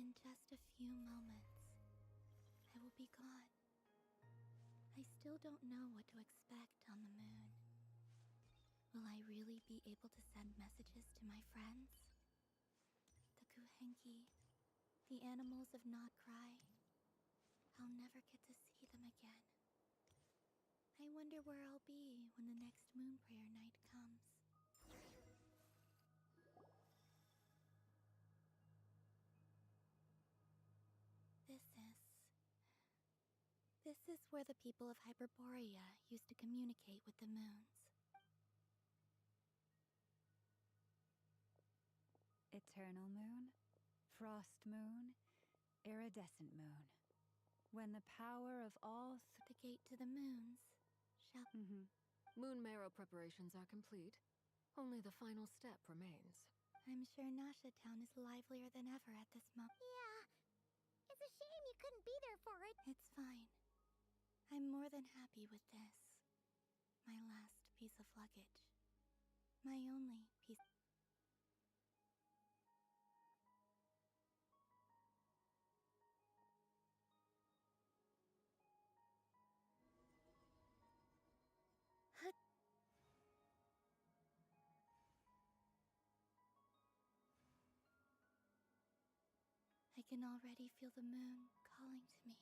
S14: In just a few moments, I will be gone. I still don't know what to expect on the moon. Will I really be able to send messages to my friends? The Kuhenki, the animals of Not Cry. I'll never get to see them again. I wonder where I'll be when the next moon prayer night comes. This is where the people of Hyperborea used to communicate with the moons.
S6: Eternal moon, frost moon, iridescent moon. When the power of all
S14: the gate to the moons shall...
S17: Moon marrow preparations are complete. Only the final step remains.
S14: I'm sure Nasha Town is livelier than ever at this moment.
S2: Yeah. It's a shame you couldn't be there for it.
S14: It's fine. I'm more than happy with this. My last piece of luggage. My only piece... I can already feel the moon calling to me.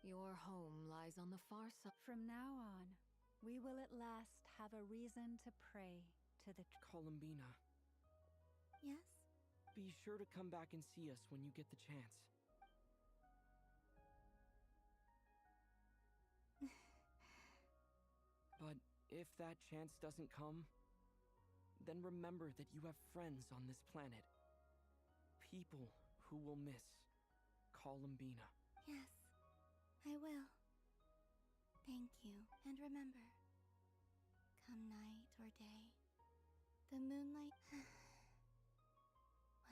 S17: Your home lies on the far side.
S6: From now on, we will at last have a reason to pray to the...
S13: Columbina.
S14: Yes?
S13: Be sure to come back and see us when you get the chance. But if that chance doesn't come, then remember that you have friends on this planet. People who will miss Columbina.
S14: Yes, I will. Thank you. And remember, come night or day, the moonlight...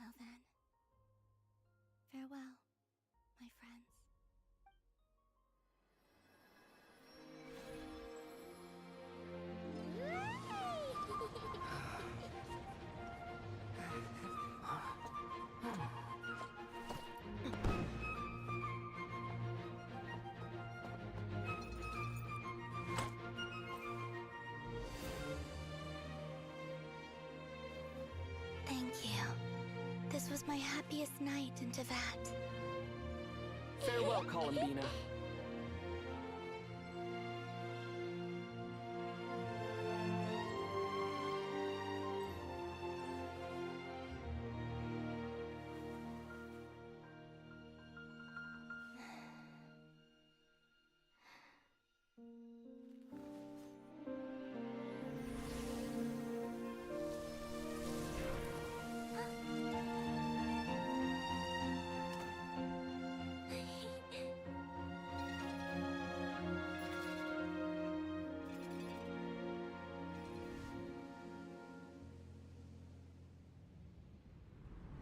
S14: Well then, farewell, my friends. Thank you. This was my happiest night in Tevat.
S13: Farewell, Columbina.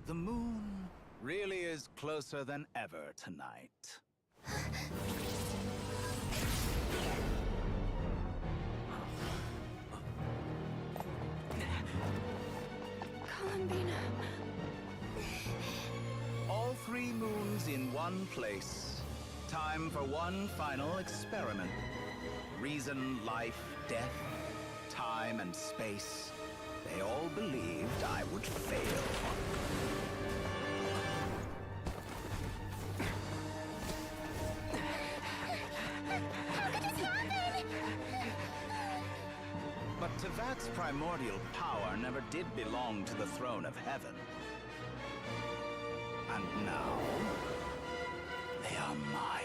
S18: The moon really is closer than ever tonight.
S5: Columbina.
S18: All 3 moons in one place. Time for one final experiment. Reason, life, death, time, and space. They all believed I would fail.
S2: How could this happen?
S18: But Tevat's primordial power never did belong to the throne of heaven. And now, they are mine.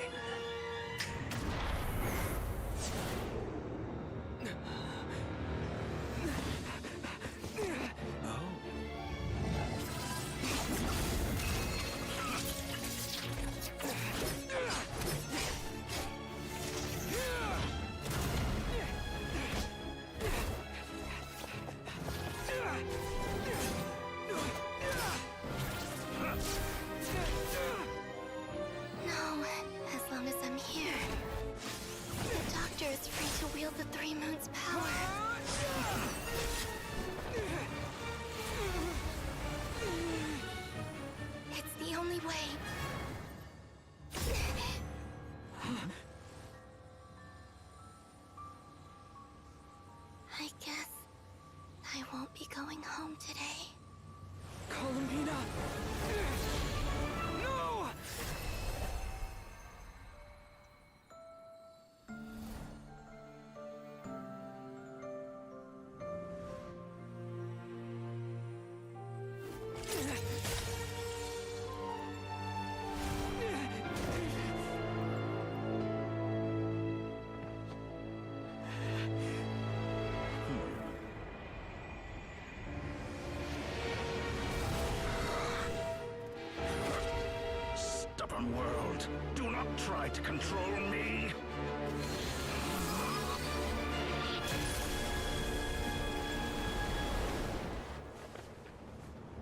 S14: feel the three moons' power. It's the only way. I guess I won't be going home today.
S13: Columbina! No!
S18: Stubborn world, do not try to control me!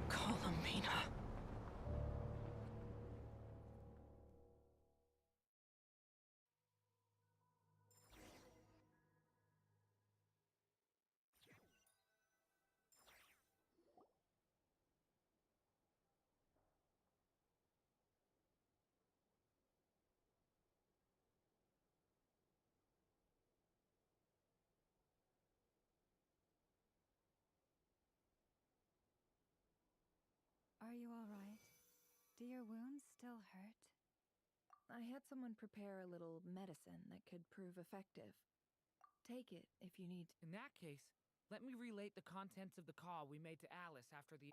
S13: Columbina.
S6: Are you all right? Do your wounds still hurt?
S11: I had someone prepare a little medicine that could prove effective. Take it if you need to.
S7: In that case, let me relate the contents of the call we made to Alice after the...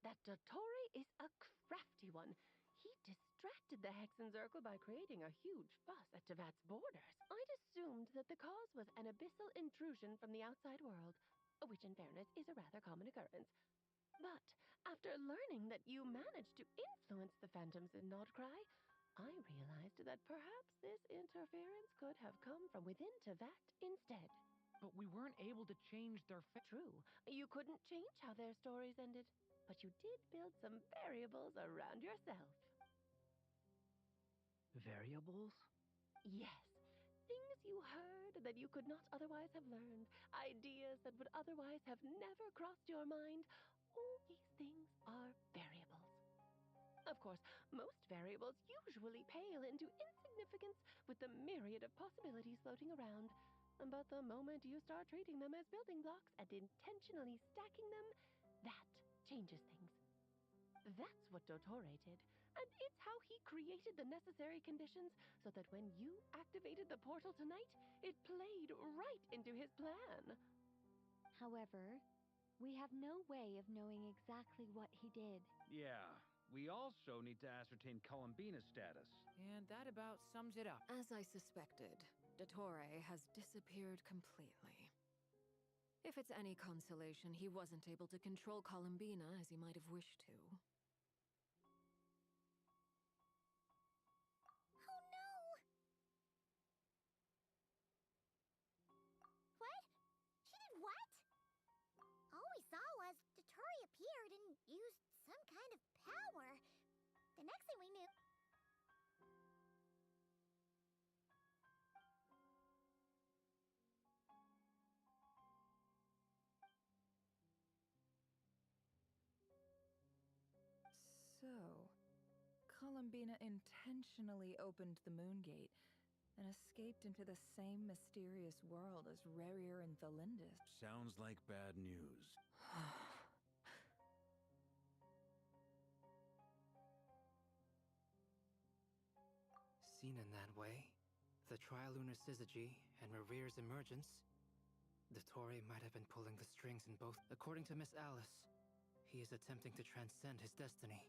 S10: That Dottore is a crafty one. He distracted the Hexenzirkel by creating a huge fuss at Tevat's borders. I'd assumed that the cause was an abyssal intrusion from the outside world, which in fairness is a rather common occurrence. But after learning that you managed to influence the phantoms in Nodcry, I realized that perhaps this interference could have come from within Tevat instead.
S7: But we weren't able to change their
S10: True, you couldn't change how their stories ended, but you did build some variables around yourself.
S13: Variables?
S10: Yes, things you heard that you could not otherwise have learned, ideas that would otherwise have never crossed your mind. All these things are variables. Of course, most variables usually pale into insignificance with the myriad of possibilities floating around. But the moment you start treating them as building blocks and intentionally stacking them, that changes things. That's what Dottore did, and it's how he created the necessary conditions so that when you activated the portal tonight, it played right into his plan.
S3: However, we have no way of knowing exactly what he did.
S1: Yeah, we also need to ascertain Columbina's status.
S7: And that about sums it up.
S17: As I suspected, Dottore has disappeared completely. If it's any consolation, he wasn't able to control Columbina as he might have wished to.
S2: Oh no! What? She did what? All we saw was Dottore appeared and used some kind of power. The next thing we knew...
S11: So, Columbina intentionally opened the Moon Gate and escaped into the same mysterious world as Rerir and Thalindis.
S1: Sounds like bad news.
S19: Seen in that way, the Trilunar Syzygy and Rerir's emergence, Dottore might have been pulling the strings in both. According to Miss Alice, he is attempting to transcend his destiny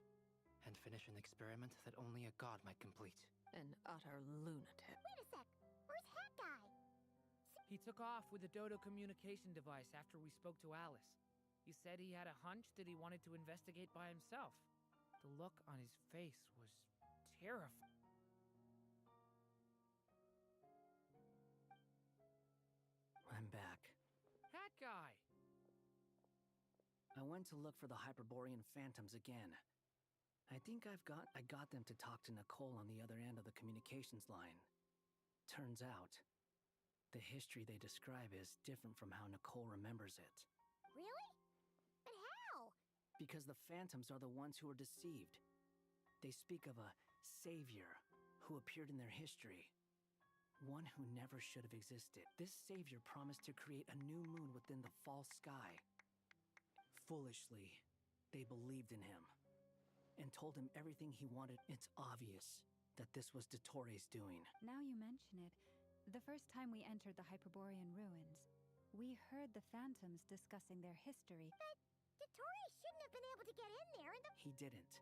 S19: and finish an experiment that only a god might complete.
S17: An utter lunatic.
S2: Wait a sec. Where's Hat Guy?
S7: He took off with the Dodo communication device after we spoke to Alice. He said he had a hunch that he wanted to investigate by himself. The look on his face was terrifying.
S21: I'm back.
S7: Hat Guy!
S21: I went to look for the Hyperborean phantoms again. I think I got them to talk to Nicole on the other end of the communications line. Turns out, the history they describe is different from how Nicole remembers it.
S2: Really? But how?
S21: Because the phantoms are the ones who were deceived. They speak of a savior who appeared in their history. One who never should have existed. This savior promised to create a new moon within the false sky. Foolishly, they believed in him and told him everything he wanted. It's obvious that this was Dottoro's doing.
S6: Now you mention it, the first time we entered the Hyperborean ruins, we heard the phantoms discussing their history.
S2: But Dottore shouldn't have been able to get in there in the...
S21: He didn't.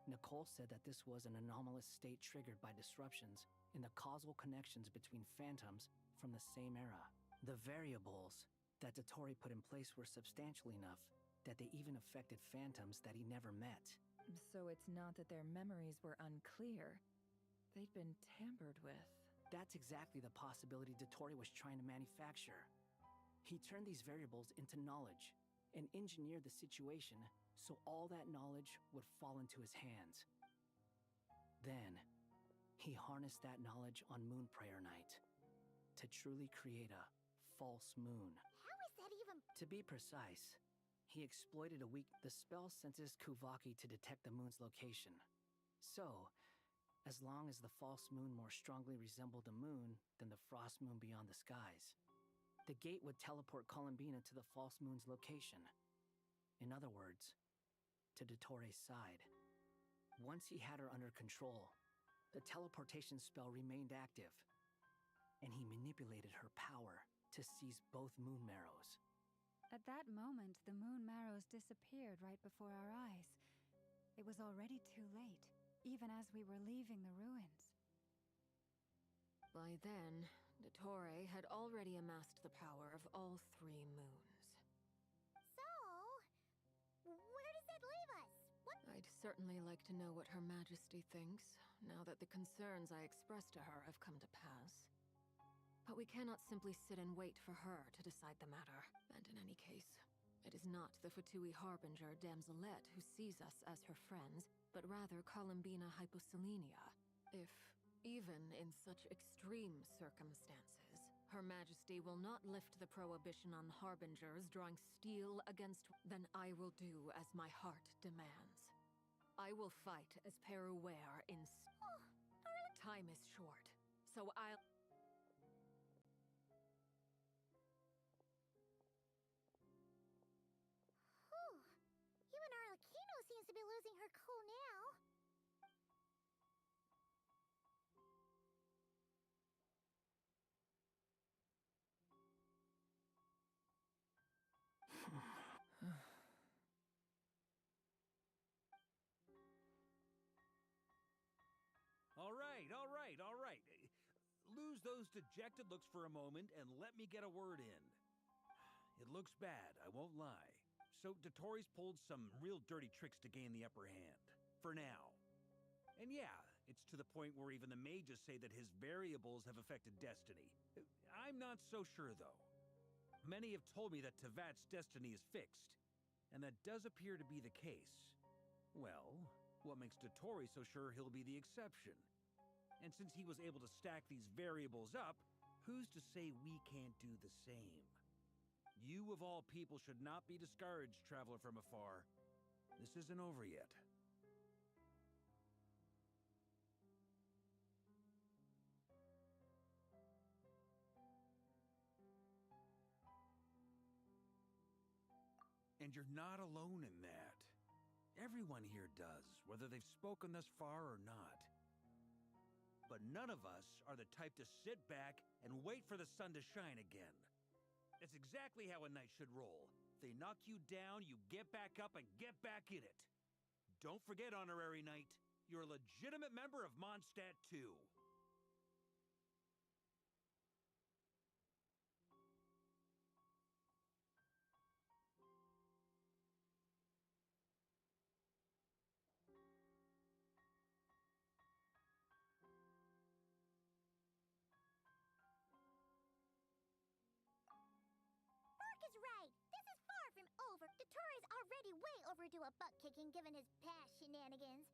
S21: Nicole said that this was an anomalous state triggered by disruptions in the causal connections between phantoms from the same era. The variables that Dottore put in place were substantial enough that they even affected phantoms that he never met.
S11: So it's not that their memories were unclear. They'd been tampered with.
S21: That's exactly the possibility Dottore was trying to manufacture. He turned these variables into knowledge and engineered the situation so all that knowledge would fall into his hands. Then, he harnessed that knowledge on Moon Prayer Night to truly create a false moon.
S2: How is that even...
S21: To be precise, he exploited the spell senses Kuvaki to detect the moon's location. So, as long as the false moon more strongly resembled a moon than the frost moon beyond the skies, the gate would teleport Columbina to the false moon's location. In other words, to Dottoro's side. Once he had her under control, the teleportation spell remained active, and he manipulated her power to seize both moon marrows.
S6: At that moment, the moon marrows disappeared right before our eyes. It was already too late, even as we were leaving the ruins.
S17: By then, Dottore had already amassed the power of all 3 moons.
S2: So, where does that leave us? What?
S17: I'd certainly like to know what Her Majesty thinks, now that the concerns I expressed to her have come to pass. But we cannot simply sit and wait for her to decide the matter. And in any case, it is not the Fatui Harbinger Damselette who sees us as her friends, but rather Columbina Hyposelenia. If, even in such extreme circumstances, Her Majesty will not lift the prohibition on Harbingers drawing steel against, then I will do as my heart demands. I will fight as Peruware in... Time is short, so I'll...
S2: Even Arlecchino seems to be losing her cool now.
S1: All right. Lose those dejected looks for a moment and let me get a word in. It looks bad, I won't lie. So Dottoro's pulled some real dirty tricks to gain the upper hand. For now. And yeah, it's to the point where even the mages say that his variables have affected destiny. I'm not so sure, though. Many have told me that Tevat's destiny is fixed, and that does appear to be the case. Well, what makes Dottore so sure he'll be the exception? And since he was able to stack these variables up, who's to say we can't do the same? You of all people should not be discouraged, traveler from afar. This isn't over yet. And you're not alone in that. Everyone here does, whether they've spoken thus far or not. But none of us are the type to sit back and wait for the sun to shine again. That's exactly how a knight should roll. If they knock you down, you get back up and get back in it. Don't forget, Honorary Knight, you're a legitimate member of Mondstadt too.
S2: Right. This is far from over. Dottore's already way overdue a butt-kicking given his past shenanigans.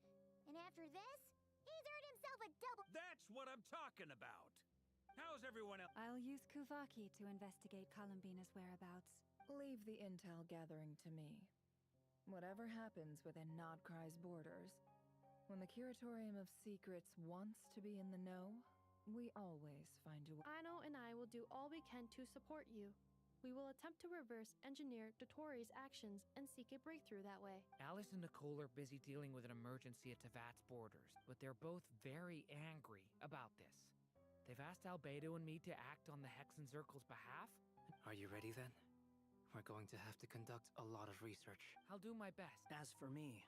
S2: And after this, he's earned himself a double...
S1: That's what I'm talking about! How's everyone else?
S6: I'll use Kuvaki to investigate Columbina's whereabouts.
S11: Leave the intel gathering to me. Whatever happens within Nodcry's borders, when the Curatorium of Secrets wants to be in the know, we always find a way.
S4: Aino and I will do all we can to support you. We will attempt to reverse engineer Dotori's actions and seek a breakthrough that way.
S7: Alice and Nicole are busy dealing with an emergency at Tevat's borders, but they're both very angry about this. They've asked Albedo and me to act on the Hexen Circle's behalf.
S19: Are you ready then? We're going to have to conduct a lot of research.
S7: I'll do my best.
S21: As for me,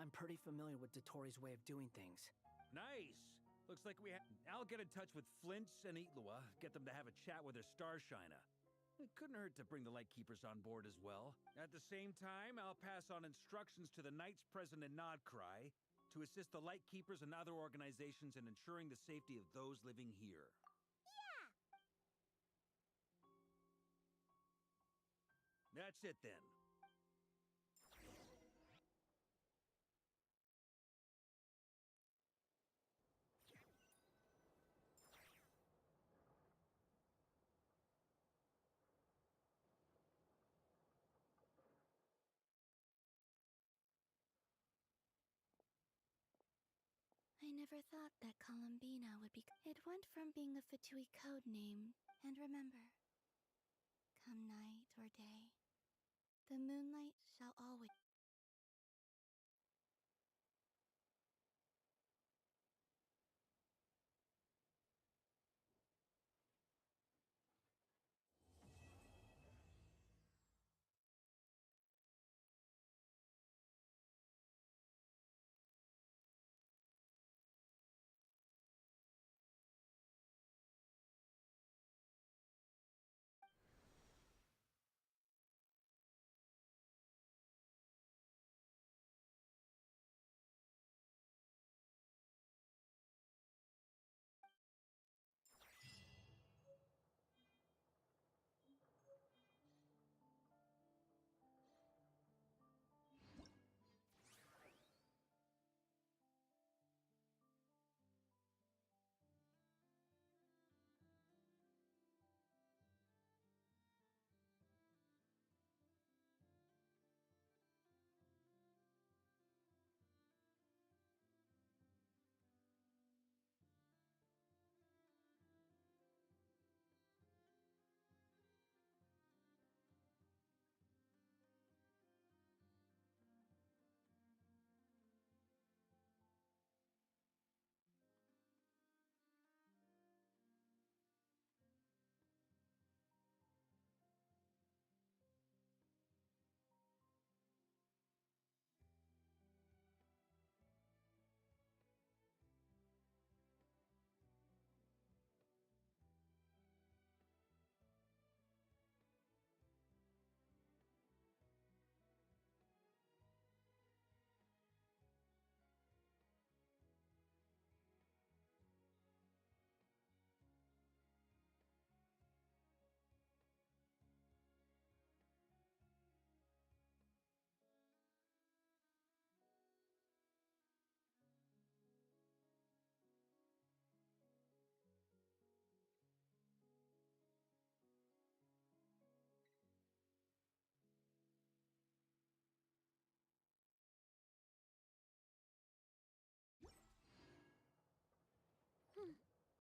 S21: I'm pretty familiar with Dotori's way of doing things.
S1: Nice. Looks like I'll get in touch with Flints and Eatlua, get them to have a chat with their Starshiner. It couldn't hurt to bring the Lightkeepers on board as well. At the same time, I'll pass on instructions to the Knights present in Nodcry to assist the Lightkeepers and other organizations in ensuring the safety of those living here.
S2: Yeah!
S1: That's it then.
S14: I never thought that Columbina would be. It went from being a Fatui code name, and remember, come night or day, the moonlight shall always.